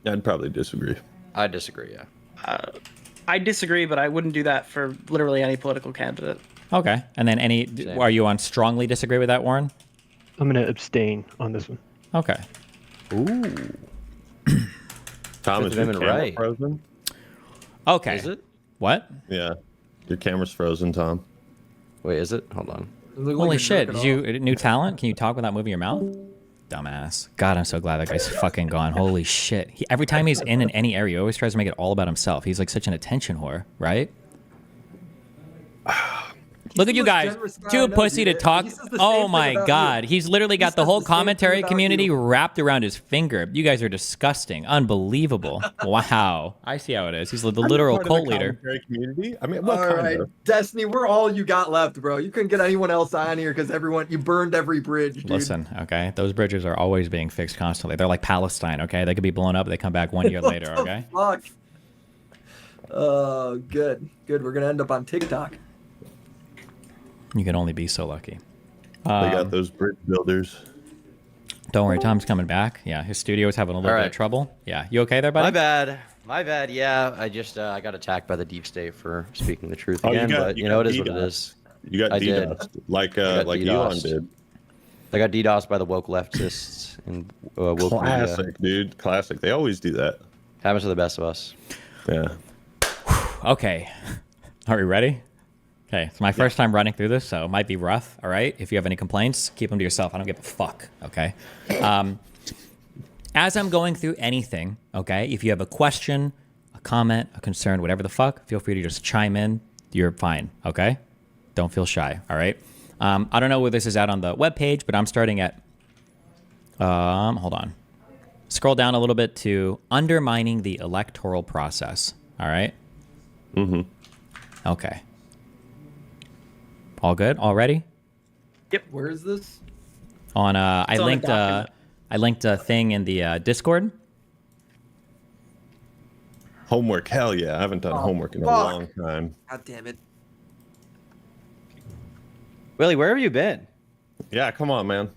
I'd probably disagree. I disagree. Yeah. I disagree, but I wouldn't do that for literally any political candidate. Okay, and then Same. are you on strongly disagree with that, Warren? I'm gonna abstain on this one. Okay. Ooh. Tom, Fifth is your Amendment camera right. frozen? Okay. Is it? What? Yeah, your camera's frozen, Tom. Wait, is it? Hold on. It looked like Holy a shit! jerk Did at you new talent? Can you talk without moving your mouth? Dumbass. God, I'm so glad that guy's fucking gone. Holy shit! Every time he's in any area, he always tries to make it all about himself. He's like such an attention whore, right? Look at the you most guys, generous guy I too know, pussy to dude. talk. He says the Oh same thing my about god, you. he's literally got He the says whole the same thing commentary about community you. wrapped around his finger. You guys are disgusting, unbelievable. Wow, I see how it is. He's the literal Part of cult the leader. commentary community. I mean, what All kind right, of? Destiny, we're all you got left, bro. You couldn't get anyone else on here because you burned every bridge, dude. Listen, okay, those bridges are always being fixed constantly. They're like Palestine, okay? They could be blown up, they come back 1 year What later, the okay? Fuck. Oh, good. We're gonna end up on TikTok. You can only be so lucky. They got those bridge builders. Don't worry, Tom's coming back. Yeah, his studio is having a little All bit of right. trouble. Yeah, you okay there, buddy? My bad. My bad. Yeah, I just I got attacked by the deep state for speaking the truth Oh, again. you got- but you you know, got it is what it DDoS. is. You got I did. DDoS, like got Elon DDoSed. did. I got DDoSed by the woke leftists and woke media. Classic, dude. Classic. They always do that. Happens to the best of us. Yeah. Okay. Are we ready? Okay, it's my first time running through this, so it might be rough, all right? If you have any complaints, keep them to yourself. I don't give a fuck, okay? As I'm going through anything, okay, if you have a question, a comment, a concern, whatever the fuck, feel free to just chime in. You're fine, okay? Don't feel shy, all right? I don't know where this is at on the webpage, but I'm starting at, hold on. scroll down a little bit to undermining the electoral process. All right. Mm-hmm. Okay. All good? All ready? Where is this? On I on the linked document. I linked a thing in the Discord. Homework, hell yeah! I haven't done homework in a fuck. long time. God damn it. Willie, where have you been? Yeah, come on, man.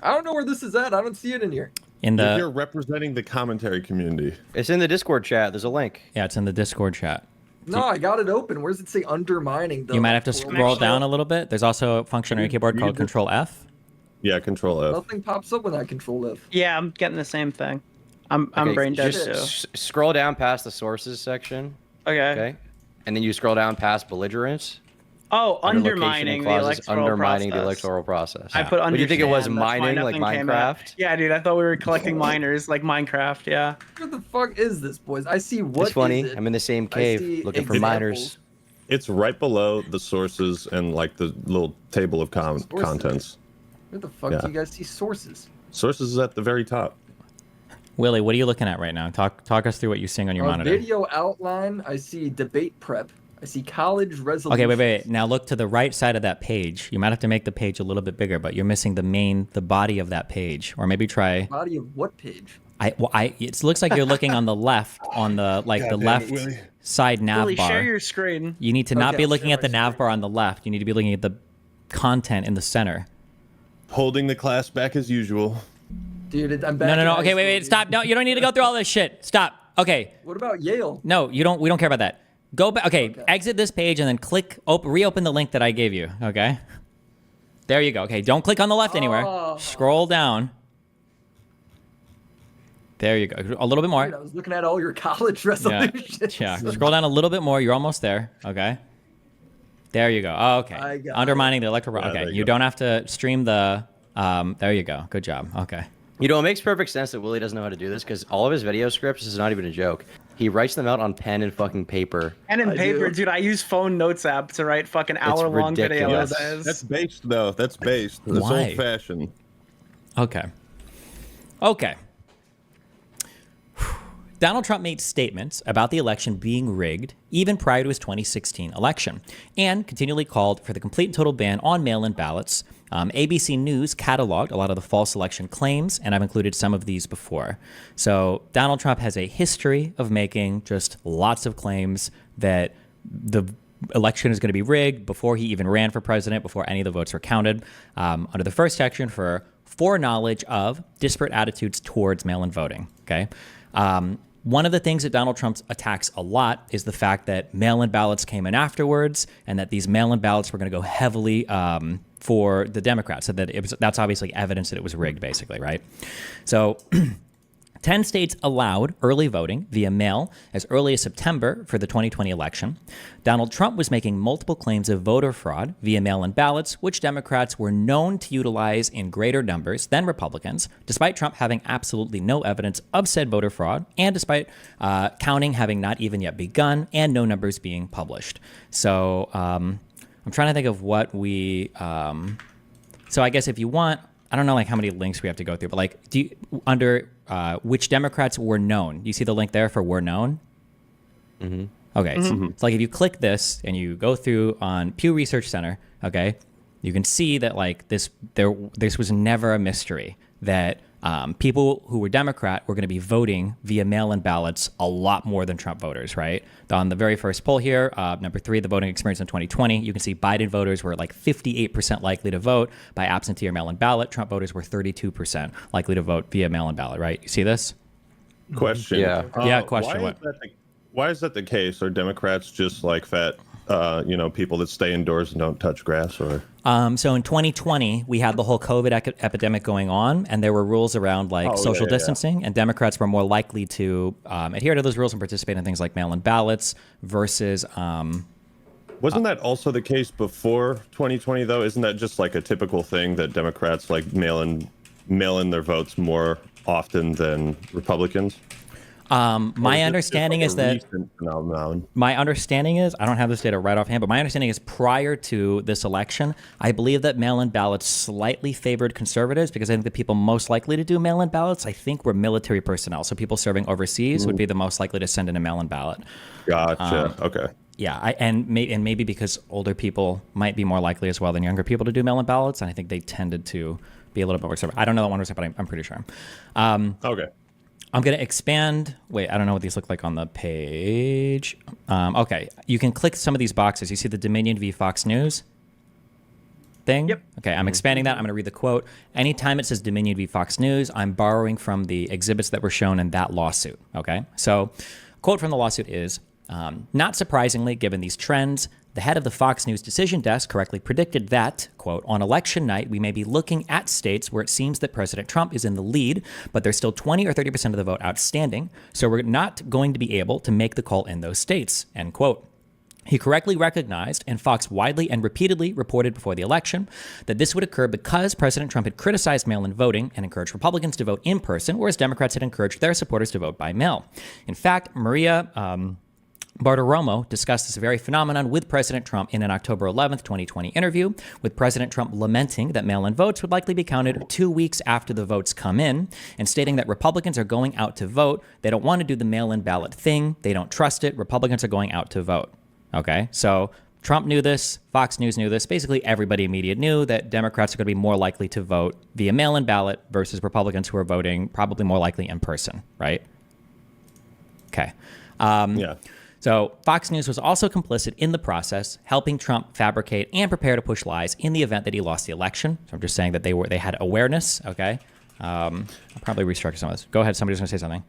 I don't know where this is at. I don't see it in here. In You're the here representing the commentary community. It's in the Discord chat. There's a link. yeah, it's in the Discord chat. No, I got it open. Where does it say undermining? You might have to electoral scroll process? down a little bit. There's also a function on your keyboard called Control F. Yeah, Control F. Nothing pops up when I control F. Yeah, I'm getting the same thing. I'm Okay, brain dead just too. scroll down past the sources section. Okay. And then you scroll down past belligerence. Oh, under location undermining and the clauses, electoral undermining process. the electoral process. I put What do you think it was, understand, that's why mining like nothing came out. Minecraft? Yeah, dude, I thought we were collecting miners like Minecraft. Yeah. What the fuck is this, boys? I see what It's funny. is it? I'm in the same I cave see looking for examples. miners. It's right below the sources and like the little table of Sources. contents. Where the fuck Yeah. do you guys see sources? Sources is at the very top. Willie, what are you looking at right now? Talk us through what you're seeing on your monitor. Video outline. I see debate prep. I see college resolution. Okay, wait. Now look to the right side of that page. You might have to make the page a little bit bigger, but you're missing the body of that page. Or maybe try. Body of what page? It looks like you're looking on the left, on the left side nav Willie, bar. share your screen. You need to not Okay, be I'll looking share at the my nav screen. bar on the left. You need to be looking at the content in the center. Holding the class back as usual. Dude, I'm back. No. in high Okay, school, wait. dude. Stop. No, you don't need to go through all this shit. Stop. Okay. What about Yale? No, you don't. We don't care about that. Go back. Okay, exit this page and then click. Reopen the link that I gave you. Okay. There you go. Okay, don't click on the left anywhere. Oh. Scroll down. There you go. A little bit more. Dude, I was looking at all your college Yeah. resolutions. Yeah. Scroll down a little bit more. You're almost there. Okay. There you go. Oh, okay. I got Undermining the electoral. Yeah, Okay. there You you go. don't have to stream the. There you go. Good job. Okay. You know, it makes perfect sense that Willie doesn't know how to do this because all of his video scripts, this is not even a joke. He writes them out on pen and fucking paper. And in I paper, do. dude, I use phone notes app to write fucking hour-long ridiculous. videos. That's based though. That's based. That's Why? old fashioned. Okay. Okay. Donald Trump made statements about the election being rigged even prior to his 2016 election and continually called for the complete and total ban on mail-in ballots. ABC News cataloged a lot of the false election claims, and I've included some of these before. So Donald Trump has a history of making just lots of claims that the election is going to be rigged before he even ran for president, before any of the votes were counted. Under the first section for foreknowledge of disparate attitudes towards mail-in voting. Okay. One of the things that Donald Trump attacks a lot is the fact that mail-in ballots came in afterwards, and that these mail-in ballots were going to go heavily for the Democrats. So that's obviously evidence that it was rigged, basically, right? So 10 states allowed early voting via mail as early as September for the 2020 election. Donald Trump was making multiple claims of voter fraud via mail-in ballots, which Democrats were known to utilize in greater numbers than Republicans, despite Trump having absolutely no evidence of said voter fraud, and despite counting having not even yet begun and no numbers being published. So I'm trying to think of what we... so I guess if you want... I don't know like how many links we have to go through, but like under which Democrats were known. You see the link there for were known? Mm-hmm. Okay. So it's like if you click this and you go through on Pew Research Center, okay, you can see that like this was never a mystery that people who were Democrat were going to be voting via mail-in ballots a lot more than Trump voters, right? On the very first poll here, number 3, the voting experience in 2020, you can see Biden voters were like 58% likely to vote by absentee or mail-in ballot. Trump voters were 32% likely to vote via mail-in ballot, right? You see this? Question. Yeah. Yeah, question, what? Why is that the case? Are Democrats just like fat, people that stay indoors and don't touch grass? Or So in 2020, we had the whole COVID epidemic going on, and there were rules around like social distancing, and Democrats were more likely to adhere to those rules and participate in things like mail-in ballots versus. wasn't that also the case before 2020 though? Isn't that just like a typical thing that Democrats like mail in their votes more often than Republicans? My understanding is that recent phenomenon. my understanding is, I don't have this data right offhand, but my understanding is prior to this election, I believe that mail-in ballots slightly favored conservatives because I think the people most likely to do mail-in ballots, I think, were military personnel. So people serving overseas would be the most likely to send in a mail-in ballot. Gotcha. Okay. Yeah, and maybe because older people might be more likely as well than younger people to do mail-in ballots, and I think they tended to be a little bit more conservative. I don't know that 100%, but I'm pretty sure. Okay. I'm going to expand. Wait, I don't know what these look like on the page. Okay, you can click some of these boxes. You see the Dominion v. Fox News thing? Yep. Okay, I'm expanding that. I'm going to read the quote. Anytime it says Dominion v. Fox News, I'm borrowing from the exhibits that were shown in that lawsuit. Okay, so quote from the lawsuit is, not surprisingly, given these trends, the head of the Fox News decision desk correctly predicted that, quote, on election night, we may be looking at states where it seems that President Trump is in the lead, but there's still 20 or 30% of the vote outstanding, so we're not going to be able to make the call in those states, end quote. He correctly recognized, and Fox widely and repeatedly reported before the election, that this would occur because President Trump had criticized mail-in voting and encouraged Republicans to vote in person, whereas Democrats had encouraged their supporters to vote by mail. In fact, Maria Bartiromo discussed this very phenomenon with President Trump in an October 11th, 2020 interview, with President Trump lamenting that mail-in votes would likely be counted 2 weeks after the votes come in, and stating that Republicans are going out to vote. They don't want to do the mail-in ballot thing. They don't trust it. Republicans are going out to vote. Okay, so Trump knew this. Fox News knew this. Basically, everybody immediately knew that Democrats are going to be more likely to vote via mail-in ballot versus Republicans who are voting probably more likely in person, right? Okay. Yeah. So Fox News was also complicit in the process, helping Trump fabricate and prepare to push lies in the event that he lost the election. So I'm just saying that they had awareness. Okay, I'll probably restructure some of this. Go ahead. Somebody's going to say something.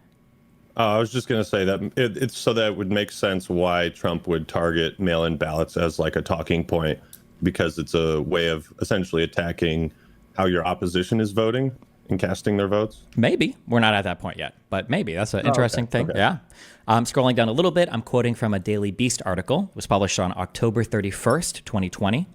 I was just going to say that it's so that it would make sense why Trump would target mail-in ballots as like a talking point, because it's a way of essentially attacking how your opposition is voting and casting their votes. Maybe. We're not at that point yet, but maybe. That's an interesting thing. Okay. Yeah. Scrolling down a little bit, I'm quoting from a Daily Beast article. It was published on October 31st, 2020.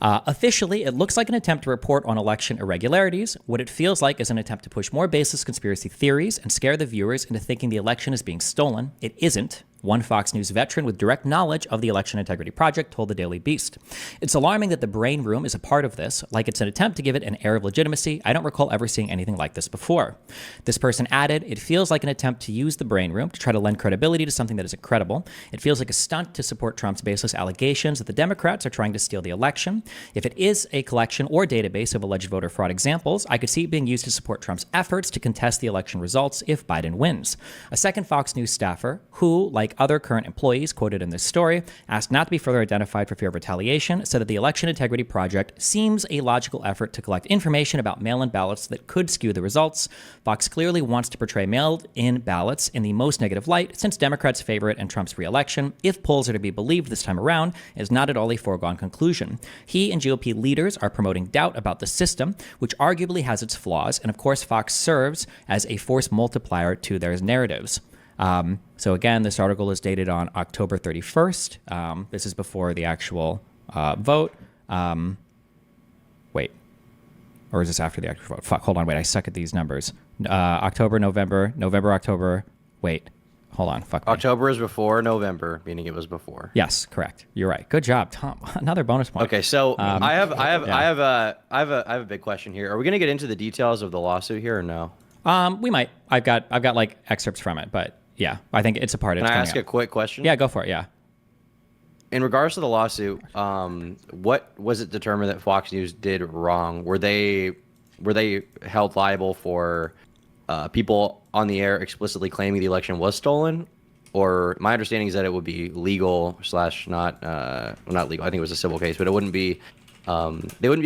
Officially, it looks like an attempt to report on election irregularities. What it feels like is an attempt to push more baseless conspiracy theories and scare the viewers into thinking the election is being stolen. It isn't. One Fox News veteran with direct knowledge of the Election Integrity Project told the Daily Beast. It's alarming that the brain room is a part of this, like it's an attempt to give it an air of legitimacy. I don't recall ever seeing anything like this before. This person added, it feels like an attempt to use the brain room to try to lend credibility to something that isn't credible. It feels like a stunt to support Trump's baseless allegations that the Democrats are trying to steal the election. If it is a collection or database of alleged voter fraud examples, I could see it being used to support Trump's efforts to contest the election results if Biden wins. A second Fox News staffer, who, like other current employees quoted in this story, asked not to be further identified for fear of retaliation, said that the Election Integrity Project seems a logical effort to collect information about mail-in ballots that could skew the results. Fox clearly wants to portray mailed-in ballots in the most negative light, since Democrats favor it in Trump's re-election. If polls are to be believed this time around, it is not at all a foregone conclusion. He and GOP leaders are promoting doubt about the system, which arguably has its flaws, and of course Fox serves as a force multiplier to their narratives. So again, this article is dated on October 31st. This is before the actual vote. Wait. Or is this after the actual vote? Fuck, hold on, wait, I suck at these numbers. October, November, October. Wait, hold on, fuck me. October is before November, meaning it was before. Yes, correct. You're right. Good job, Tom. Another bonus point. Okay, so I have a big question here. Are we gonna get into the details of the lawsuit here or no? We might. I've got like excerpts from it, but yeah, I think it's a part. Can I ask a quick question? Yeah, go for it. Yeah. In regards to the lawsuit, what was it determined that Fox News did wrong? Were they held liable for people on the air explicitly claiming the election was stolen? Or my understanding is that it would be legal / not legal. I think it was a civil case, but it wouldn't be. They wouldn't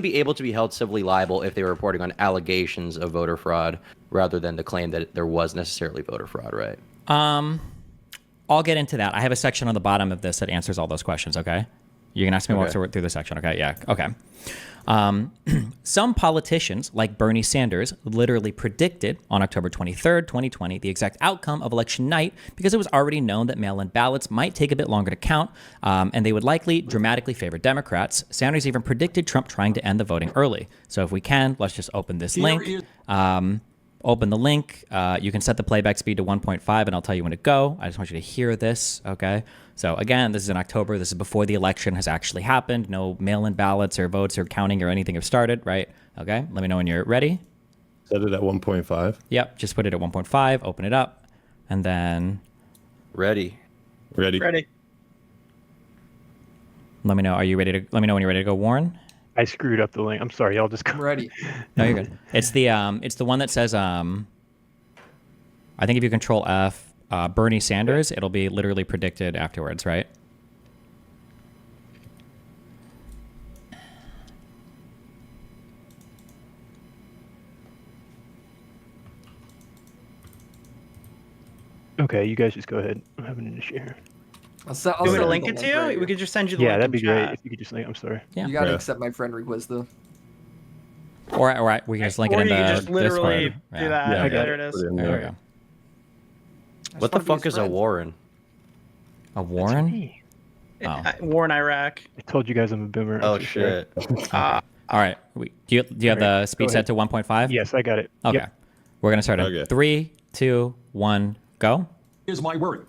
be able to be held civilly liable if they were reporting on allegations of voter fraud rather than the claim that there was necessarily voter fraud, right? I'll get into that. I have a section on the bottom of this that answers all those questions, okay? You can ask me more through the section, okay? Yeah, okay. Some politicians, like Bernie Sanders, literally predicted on October 23rd, 2020, the exact outcome of election night because it was already known that mail-in ballots might take a bit longer to count, and they would likely dramatically favor Democrats. Sanders even predicted Trump trying to end the voting early. So if we can, let's just open this link. open the link. You can set the playback speed to 1.5, and I'll tell you when to go. I just want you to hear this, okay? So again, this is in October. This is before the election has actually happened. No mail-in ballots or votes or counting or anything have started, right? Okay, let me know when you're ready. Set it at 1.5. Yep, just put it at 1.5, open it up, and then Ready. Ready? Ready. let me know. Are you ready to? Let me know when you're ready to go, Warren. I screwed up the link. I'm sorry. I'll just go. I'm ready. No, you're good. It's the one that says I think if you control F, Bernie Sanders, it'll be literally predicted afterwards, right? Okay, you guys just go ahead. I'm having an issue here. I'll You want me to send link the it to link you? right We here. could just send you the Yeah, link. that'd in be great chat. if you could just link. I'm sorry. Yeah. You gotta Yeah. accept my friend request though. Or we can just link it Or in you the can just literally Discord. do that. Yeah, I got there it. it is. Put it in There we there. go. I just What the wanna be fuck his is a friend. Warren? A That's Warren? me. Oh. War in Iraq. I told you guys I'm a boomer. I'm Oh so sorry. shit. All right. Do you have the speed set to 1.5? Yes, I got it. Okay. Yep. We're gonna start in Okay. 3, 2, 1, go. Here's my worry.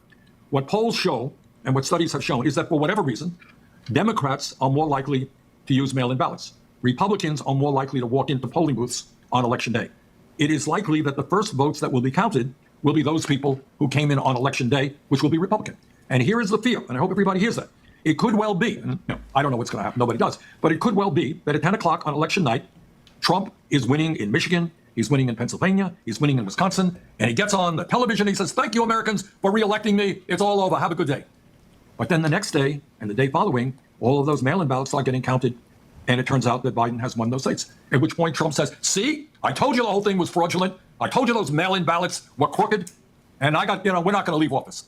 What polls show and what studies have shown is that for whatever reason, Democrats are more likely to use mail in ballots. Republicans are more likely to walk into polling booths on election day. It is likely that the first votes that will be counted will be those people who came in on election day, which will be Republican. And here is the fear, and I hope everybody hears that. It could well be, and I don't know what's going to happen, nobody does, but it could well be that at 10 o'clock on election night, Trump is winning in Michigan, he's winning in Pennsylvania, he's winning in Wisconsin, and he gets on the television, he says, "Thank you, Americans, for re-electing me. It's all over. Have a good day." But then the next day and the day following, all of those mail-in ballots start getting counted, and it turns out that Biden has won those states. At which point Trump says, "See, I told you the whole thing was fraudulent. I told you those mail-in ballots were crooked, and we're not going to leave office."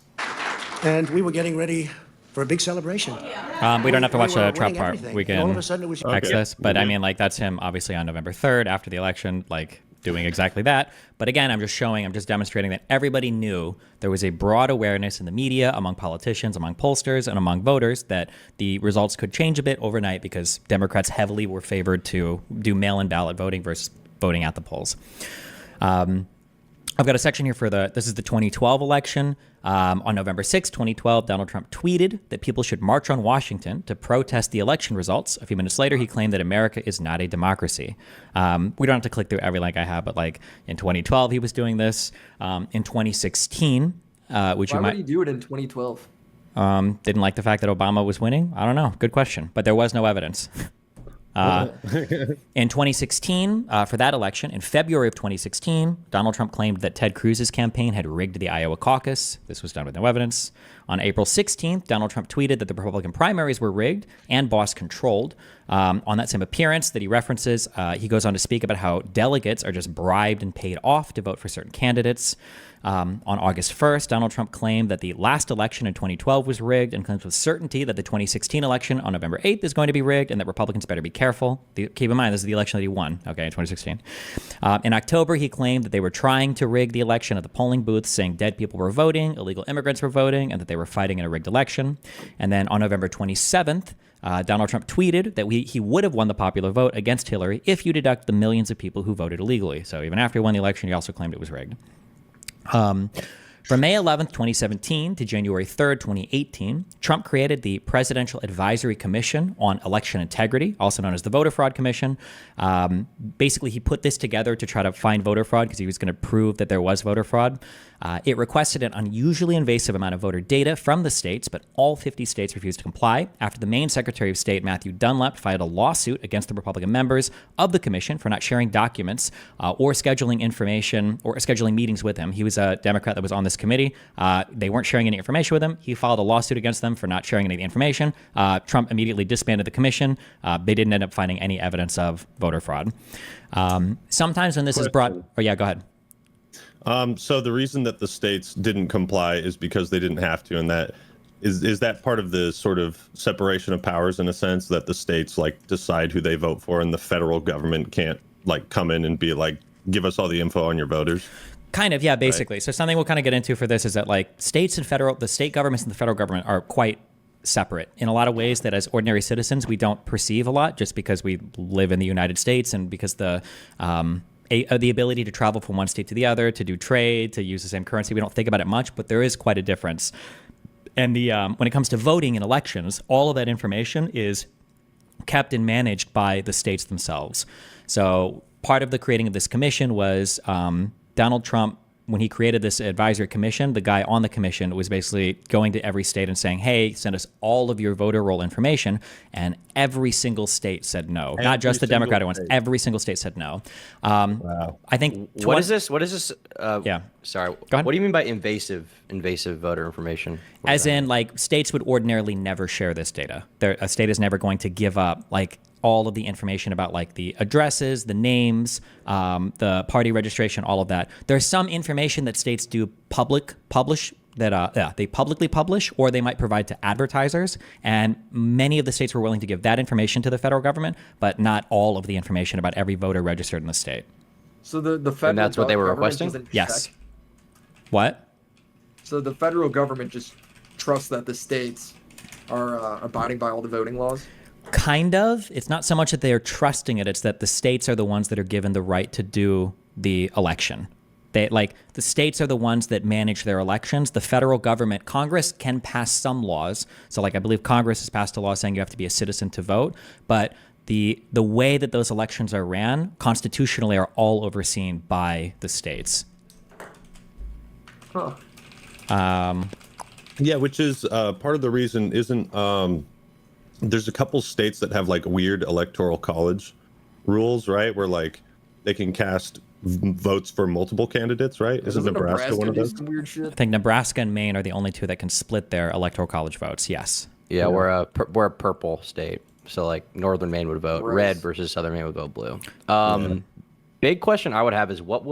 And we were getting ready for a big celebration. We don't have to watch We were the Trump winning part. everything. We And all of can a sudden it was access. But I mean, like, that's him obviously on November 3rd after the election, like doing exactly that. But again, I'm just demonstrating that everybody knew there was a broad awareness in the media, among politicians, among pollsters, and among voters that the results could change a bit overnight because Democrats heavily were favored to do mail-in ballot voting versus voting at the polls. I've got a section here for this is the 2012 election. On November 6, 2012, Donald Trump tweeted that people should march on Washington to protest the election results. A few minutes later, he claimed that America is not a democracy. We don't have to click through every link I have, but like in 2012, he was doing this. In 2016, which Why you would might he do it in 2012? didn't like the fact that Obama was winning. I don't know. Good question, but there was no evidence. In 2016, for that election, in February of 2016, Donald Trump claimed that Ted Cruz's campaign had rigged the Iowa caucus. This was done with no evidence. On April 16th, Donald Trump tweeted that the Republican primaries were rigged and boss controlled. On that same appearance that he references, he goes on to speak about how delegates are just bribed and paid off to vote for certain candidates. On August 1st, Donald Trump claimed that the last election in 2012 was rigged and claims with certainty that the 2016 election on November 8th is going to be rigged and that Republicans better be careful. Keep in mind, this is the election that he won, okay, in 2016. In October, he claimed that they were trying to rig the election at the polling booths, saying dead people were voting, illegal immigrants were voting, and that they were fighting in a rigged election. And then on November 27th, Donald Trump tweeted that he would have won the popular vote against Hillary if you deduct the millions of people who voted illegally. So even after he won the election, he also claimed it was rigged. From May 11th, 2017 to January 3rd, 2018, Trump created the Presidential Advisory Commission on Election Integrity, also known as the Voter Fraud Commission. Basically, he put this together to try to find voter fraud because he was going to prove that there was voter fraud. It requested an unusually invasive amount of voter data from the states, but all 50 states refused to comply after the Maine Secretary of State, Matthew Dunlap, filed a lawsuit against the Republican members of the commission for not sharing documents or scheduling information or scheduling meetings with him. He was a Democrat that was on this committee. They weren't sharing any information with him. He filed a lawsuit against them for not sharing any of the information. Trump immediately disbanded the commission. They didn't end up finding any evidence of voter fraud. Sometimes when this is brought... Oh, yeah, go ahead. So the reason that the states didn't comply is because they didn't have to, and that is that part of the sort of separation of powers in a sense that the states like decide who they vote for, and the federal government can't like come in and be like, give us all the info on your voters. Kind of, yeah, basically. Right. So something we'll kind of get into for this is that like the state governments and the federal government are quite separate in a lot of ways that as ordinary citizens we don't perceive a lot just because we live in the United States and because the ability to travel from one state to the other, to do trade, to use the same currency. We don't think about it much, but there is quite a difference. And when it comes to voting in elections, all of that information is kept and managed by the states themselves. So part of the creating of this commission was Donald Trump, when he created this advisory commission, the guy on the commission was basically going to every state and saying, hey, send us all of your voter roll information. And every single state said no. Not just the Democratic ones. Every single state said no. Wow. I think... What is this? What is this? Yeah. Sorry. Go ahead. What do you mean by invasive voter information? What does As that in, mean? like, states would ordinarily never share this data. A state is never going to give up, like, all of the information about, like, the addresses, the names, the party registration, all of that. There's some information that states do publish that they publicly publish, or they might provide to advertisers. And many of the states were willing to give that information to the federal government, but not all of the information about every voter registered in the state. So the federal And that's what they were government requesting? doesn't Yes. check? What? So the federal government just trusts that the states are abiding by all the voting laws? Kind of. It's not so much that they are trusting it, it's that the states are the ones that are given the right to do the election. The states are the ones that manage their elections. The federal government, Congress can pass some laws. So, like, I believe Congress has passed a law saying you have to be a citizen to vote. But the way that those elections are ran constitutionally are all overseen by the states. Huh. Yeah, which is part of the reason isn't there's a couple states that have like weird electoral college rules, right? Where like they can cast votes for multiple candidates, right? Isn't Nebraska one of do those? some weird shit? I think Nebraska and Maine are the only two that can split their electoral college votes. Yes. Yeah, we're a purple state, so like northern Maine would vote Gross. red versus southern Maine would vote blue. Big question I would have is what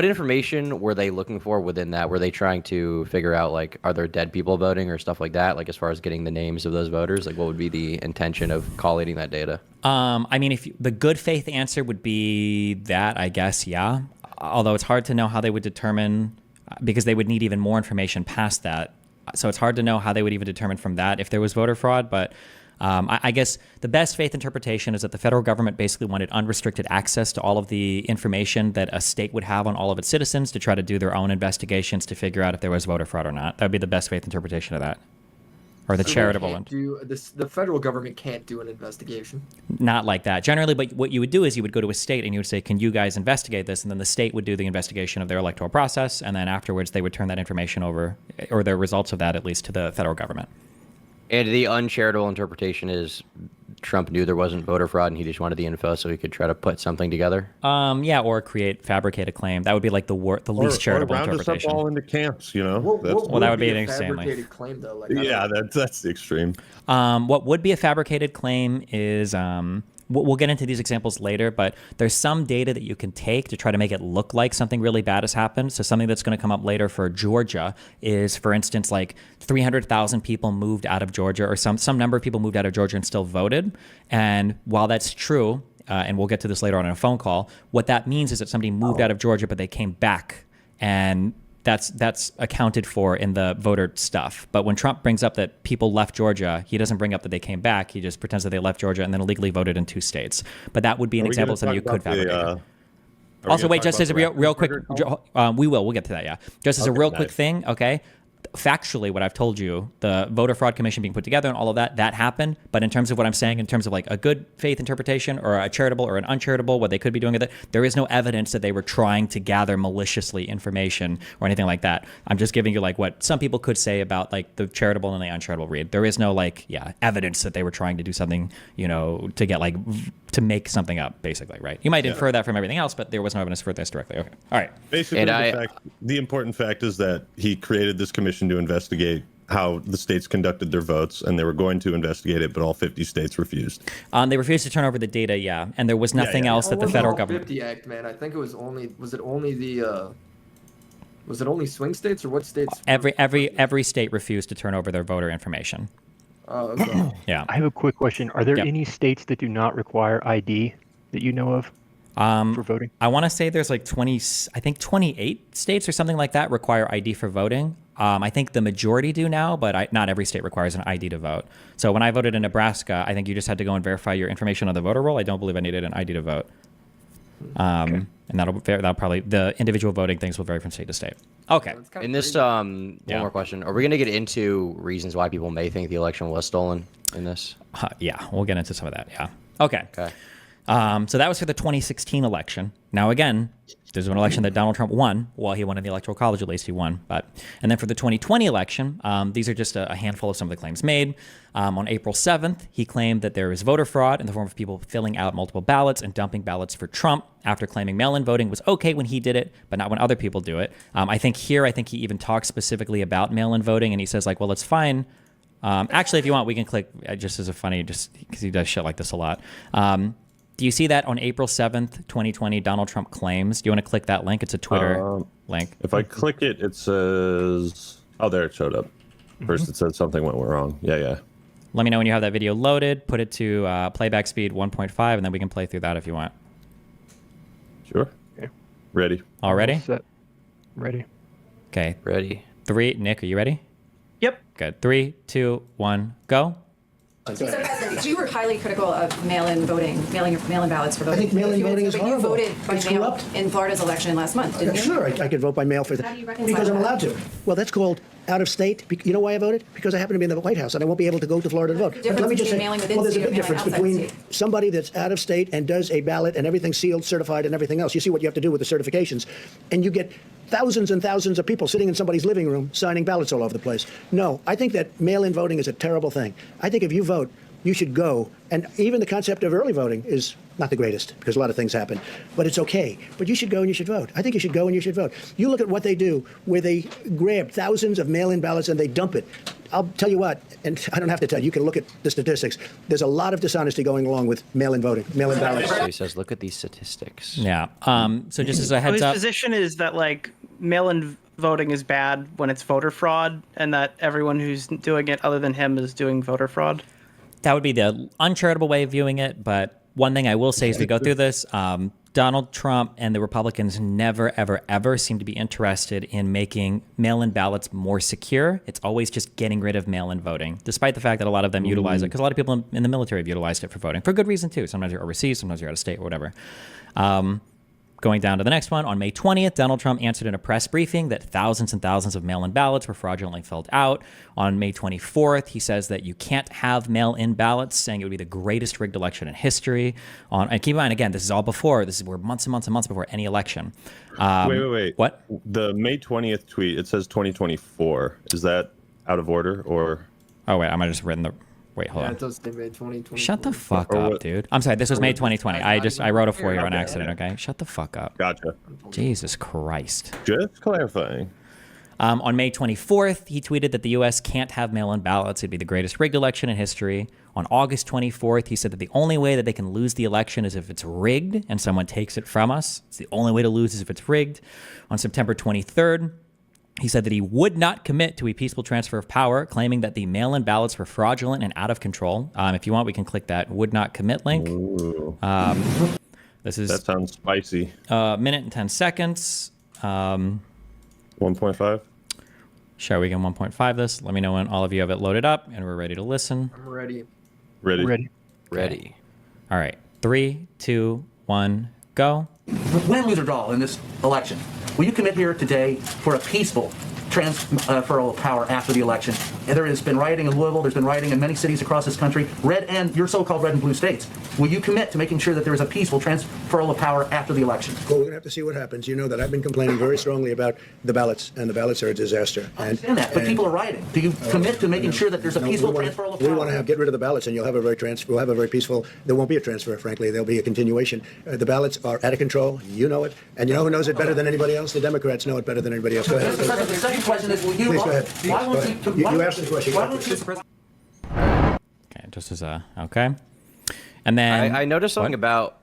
information were they looking for within that? Were they trying to figure out like are there dead people voting or stuff like that? Like as far as getting the names of those voters, like what would be the intention of collating that data? I mean, the good faith answer would be that, I guess, yeah. Although it's hard to know how they would determine, because they would need even more information past that. So it's hard to know how they would even determine from that if there was voter fraud. But I guess the best faith interpretation is that the federal government basically wanted unrestricted access to all of the information that a state would have on all of its citizens to try to do their own investigations to figure out if there was voter fraud or not. That would be the best faith interpretation of that. Or the charitable one. The federal government can't do an investigation. Not like that. Generally, but what you would do is you would go to a state and you would say, can you guys investigate this? And then the state would do the investigation of their electoral process. And then afterwards, they would turn that information over, or the results of that at least, to the federal government. And the uncharitable interpretation is Trump knew there wasn't voter fraud and he just wanted the info so he could try to put something together. Yeah, or fabricate a claim. That would be like the least charitable or round interpretation. us up all into camps, you know. Well, that would be an extremely fabricated claim, though. Like, I Yeah, don't- that's the extreme. What would be a fabricated claim is we'll get into these examples later, but there's some data that you can take to try to make it look like something really bad has happened. So something that's going to come up later for Georgia is, for instance, like 300,000 people moved out of Georgia, or some number of people moved out of Georgia and still voted. And while that's true, and we'll get to this later on in a phone call, what that means is that somebody moved out of Georgia, but they came back, and that's accounted for in the voter stuff. But when Trump brings up that people left Georgia, he doesn't bring up that they came back. He just pretends that they left Georgia and then illegally voted in 2 states. But that would be an example of something you could fabricate. Also, wait, just as a real quick, we'll get to that, yeah. Just as a real quick thing, okay? Factually, what I've told you, the voter fraud commission being put together and all of that happened. But in terms of what I'm saying, in terms of like a good faith interpretation or a charitable or an uncharitable, what they could be doing with it, there is no evidence that they were trying to gather maliciously information or anything like that. I'm just giving you like what some people could say about like the charitable and the uncharitable read. There is no like, evidence that they were trying to do something, to get like, to make something up, basically, right? You might infer that from everything else, but there was no evidence for this directly. Okay. All right. Basically, the important fact is that he created this commission to investigate how the states conducted their votes, and they were going to investigate it, but all 50 states refused. They refused to turn over the data, and there was nothing else that the federal government. 50 Act, man. I think it was only. Was it only swing states or what states? Every state refused to turn over their voter information. Oh, okay. Yeah. I have a quick question. Are there Yep. any states that do not require ID that you know of for voting? I want to say there's like 28 states or something like that require ID for voting. I think the majority do now, but not every state requires an ID to vote. So when I voted in Nebraska, I think you just had to go and verify your information on the voter roll. I don't believe I needed an ID to vote. And that'll probably, the individual voting things will vary from state to state. Okay. That's kinda In this, crazy. one Yeah. more question: are we going to get into reasons why people may think the election was stolen in this? Yeah, we'll get into some of that. Yeah. Okay. Okay. So that was for the 2016 election. Now, again, there's an election that Donald Trump won. Well, he won in the Electoral College, at least he won. And then for the 2020 election, these are just a handful of some of the claims made. On April 7th, he claimed that there was voter fraud in the form of people filling out multiple ballots and dumping ballots for Trump after claiming mail-in voting was okay when he did it, but not when other people do it. I think he even talks specifically about mail-in voting, and he says, like, well, it's fine. Actually, if you want, we can click just as a funny, just because he does shit like this a lot. Do you see that on April 7th, 2020, Donald Trump claims? Do you want to click that link? It's a Twitter link. If I click it, it says, oh, there it showed up. First it said something went wrong. Yeah. Let me know when you have that video loaded. Put it to playback speed 1.5, and then we can play through that if you want. Sure. Okay. Ready. All ready? Set. Ready. Okay. Ready? Nick, are you ready? Yep. Good. 3, 2, 1, go. So, President, you were highly critical of mail-in voting, mail-in ballots for voting. I think mail-in voting is But horrible. you voted by It's mail corrupt. in Florida's election last month, didn't you? Sure, I could vote by mail for that. How do you reconcile Because I'm that? allowed to. Well, that's called out of state. You know why I voted? Because I happen to be in the White House and I won't be able to go to Florida to vote. What's the difference between mailing within well, there's a state big or mailing difference outside between state? somebody that's out of state and does a ballot and everything's sealed, certified, and everything else. You see what you have to do with the certifications. And you get thousands and thousands of people sitting in somebody's living room signing ballots all over the place. No, I think that mail-in voting is a terrible thing. I think if you vote, you should go. And even the concept of early voting is not the greatest because a lot of things happen, but it's okay. But you should go and you should vote. I think you should go and you should vote. You look at what they do where they grab thousands of mail-in ballots and they dump it. I'll tell you what, and I don't have to tell you, you can look at the statistics. There's a lot of dishonesty going along with mail-in voting, mail-in ballots. So he says, look at these statistics. Yeah. So just as a So heads his up. position is that like mail-in voting is bad when it's voter fraud, and that everyone who's doing it other than him is doing voter fraud. That would be the uncharitable way of viewing it. But one thing I will say as we go through this, Donald Trump and the Republicans never, ever, ever seem to be interested in making mail-in ballots more secure. It's always just getting rid of mail-in voting, despite the fact that a lot of them utilize it, because a lot of people in the military have utilized it for voting, for good reason too. Sometimes you're overseas, sometimes you're out of state, or whatever. Going down to the next one, on May 20th, Donald Trump answered in a press briefing that thousands and thousands of mail-in ballots were fraudulently filled out. On May 24th, he says that you can't have mail-in ballots, saying it would be the greatest rigged election in history. And keep in mind, again, this is all before, we're months and months and months before any election. Wait. What? The May 20th tweet, it says 2024. Is that out of order or? Oh, wait, I might have just written the... Wait, hold Yeah, on. it does say May 2020. Shut the fuck Or up, what- dude. I'm sorry, this was May 2020. I wrote a 4 here on Okay. accident, okay? Shut the fuck up. Gotcha. Jesus Christ. Just clarifying. On May 24th, he tweeted that the U.S. can't have mail-in ballots. It'd be the greatest rigged election in history. On August 24th, he said that the only way that they can lose the election is if it's rigged and someone takes it from us. It's the only way to lose is if it's rigged. On September 23rd, he said that he would not commit to a peaceful transfer of power, claiming that the mail-in ballots were fraudulent and out of control. If you want, we can click that would not commit link. Ooh, This is that sounds spicy. a minute and 10 seconds. 1.5. Sure, we can 1.5 this. Let me know when all of you have it loaded up and we're ready to listen. I'm ready. Ready. Ready. Ready. All right. 3, 2, 1, go. Win, lose, or draw in this election, will you commit here today for a peaceful transfer of power after the election? And there has been rioting in Louisville, there's been rioting in many cities across this country, red and your so-called red and blue states. Will you commit to making sure that there is a peaceful transfer of power after the election? Well, we're going to have to see what happens. You know that I've been complaining very strongly about the ballots, and the ballots are a disaster. I understand that, but people are rioting. Do you commit to making sure that there's a peaceful transfer of power? We want to get rid of the ballots, and you'll have a very we'll have a very peaceful. There won't be a transfer, frankly. There'll be a continuation. The ballots are out of control. You know it, and you know who knows it better than anybody else? The Democrats know it better than anybody else. Go ahead. Mr. President, the second question is, will you... Please go ahead. Why won't Go you... ahead. You asked the question. Why won't you... Okay, just as a okay. And then I noticed something about.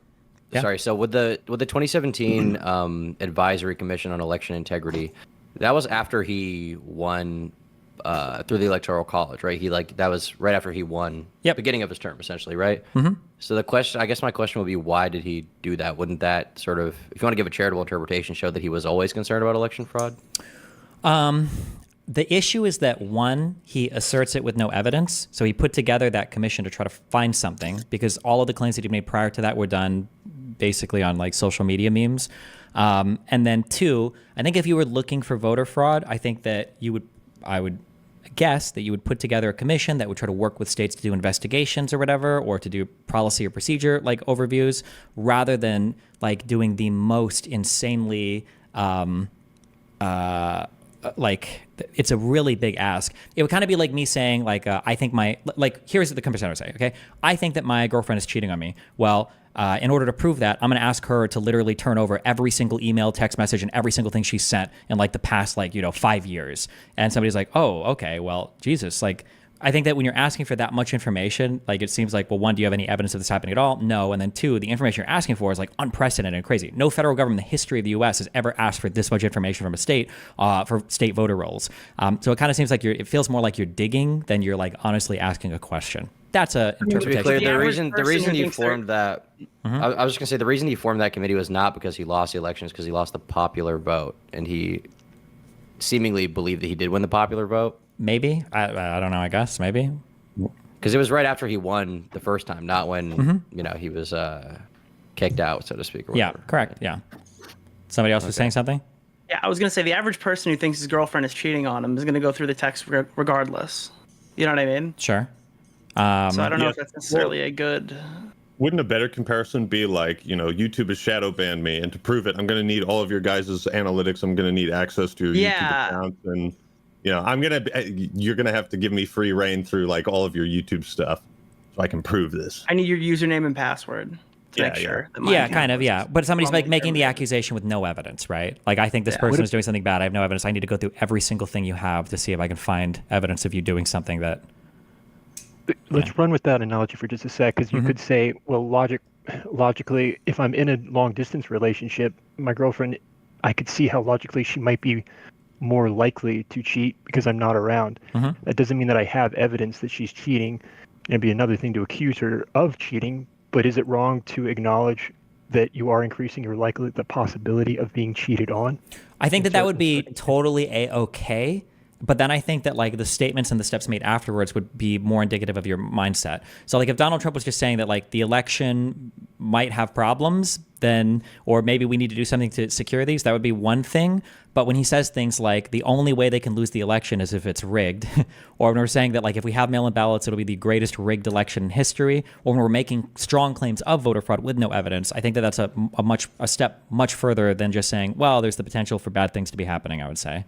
Yeah. Sorry. So with the 2017 advisory commission on election integrity, that was after he won through the electoral college, right? That was right after he won. Yep. Beginning of his term, essentially, right? Mm-hmm. So I guess my question would be, why did he do that? Wouldn't that sort of, if you want to give a charitable interpretation, show that he was always concerned about election fraud? the issue is that, one, he asserts it with no evidence. So he put together that commission to try to find something, because all of the claims that he made prior to that were done basically on like social media memes. And then two, I think if you were looking for voter fraud, I think that I would guess that you would put together a commission that would try to work with states to do investigations or whatever, or to do policy or procedure like overviews, rather than like doing the most insanely like it's a really big ask. It would kind of be like me saying like I think here's the comparison I would say. Okay, I think that my girlfriend is cheating on me. Well, in order to prove that, I'm going to ask her to literally turn over every single email, text message, and every single thing she sent in like the past 5 years. And somebody's like, oh, okay, well, Jesus, like. I think that when you're asking for that much information, like it seems like, well, one, do you have any evidence of this happening at all? No. And then two, the information you're asking for is like unprecedented and crazy. No federal government in the history of the U.S. has ever asked for this much information from a state for state voter rolls. So it kind of seems like it feels more like you're digging than you're like honestly asking a question. That's a interpretation. To be clear, The the reason he thinks formed that, I was just gonna say the reason he formed that committee was not because he lost the elections, because he lost the popular vote, and he seemingly believed that he did win the popular vote. Maybe I don't know. I guess maybe. Because it was right after he won the first time, not when he was kicked out, so to speak. Or Yeah, whatever. correct. Yeah. Somebody else was saying something? Yeah, I was gonna say the average person who thinks his girlfriend is cheating on him is gonna go through the text regardless. You know what I mean? Sure. So I don't know yeah. if that's necessarily a good. Wouldn't a better comparison be like, YouTube has shadow banned me, and to prove it, I'm going to need all of your guys' analytics. I'm going to need access to your YouTube accounts, and you're going to have to give me free reign through like all of your YouTube stuff, so I can prove this. I need your username and password to make sure. That my Kind of, yeah. But somebody's like Probably making the everything. accusation with no evidence, right? Like, I think this person is doing something bad. I have no evidence. I need to go through every single thing you have to see if I can find evidence of you doing something that. Let's run with that analogy for just a sec, because you could say, well, logically, if I'm in a long distance relationship, my girlfriend, I could see how logically she might be more likely to cheat because I'm not around. That doesn't mean that I have evidence that she's cheating. It'd be another thing to accuse her of cheating, but is it wrong to acknowledge that you are increasing the possibility of being cheated on? I think that would be totally A-okay. But then I think that like the statements and the steps made afterwards would be more indicative of your mindset. So like if Donald Trump was just saying that like the election might have problems, then, or maybe we need to do something to secure these, that would be one thing. But when he says things like the only way they can lose the election is if it's rigged, or when we're saying that like if we have mail-in ballots, it'll be the greatest rigged election in history, or when we're making strong claims of voter fraud with no evidence, I think that that's a step much further than just saying, well, there's the potential for bad things to be happening, I would say.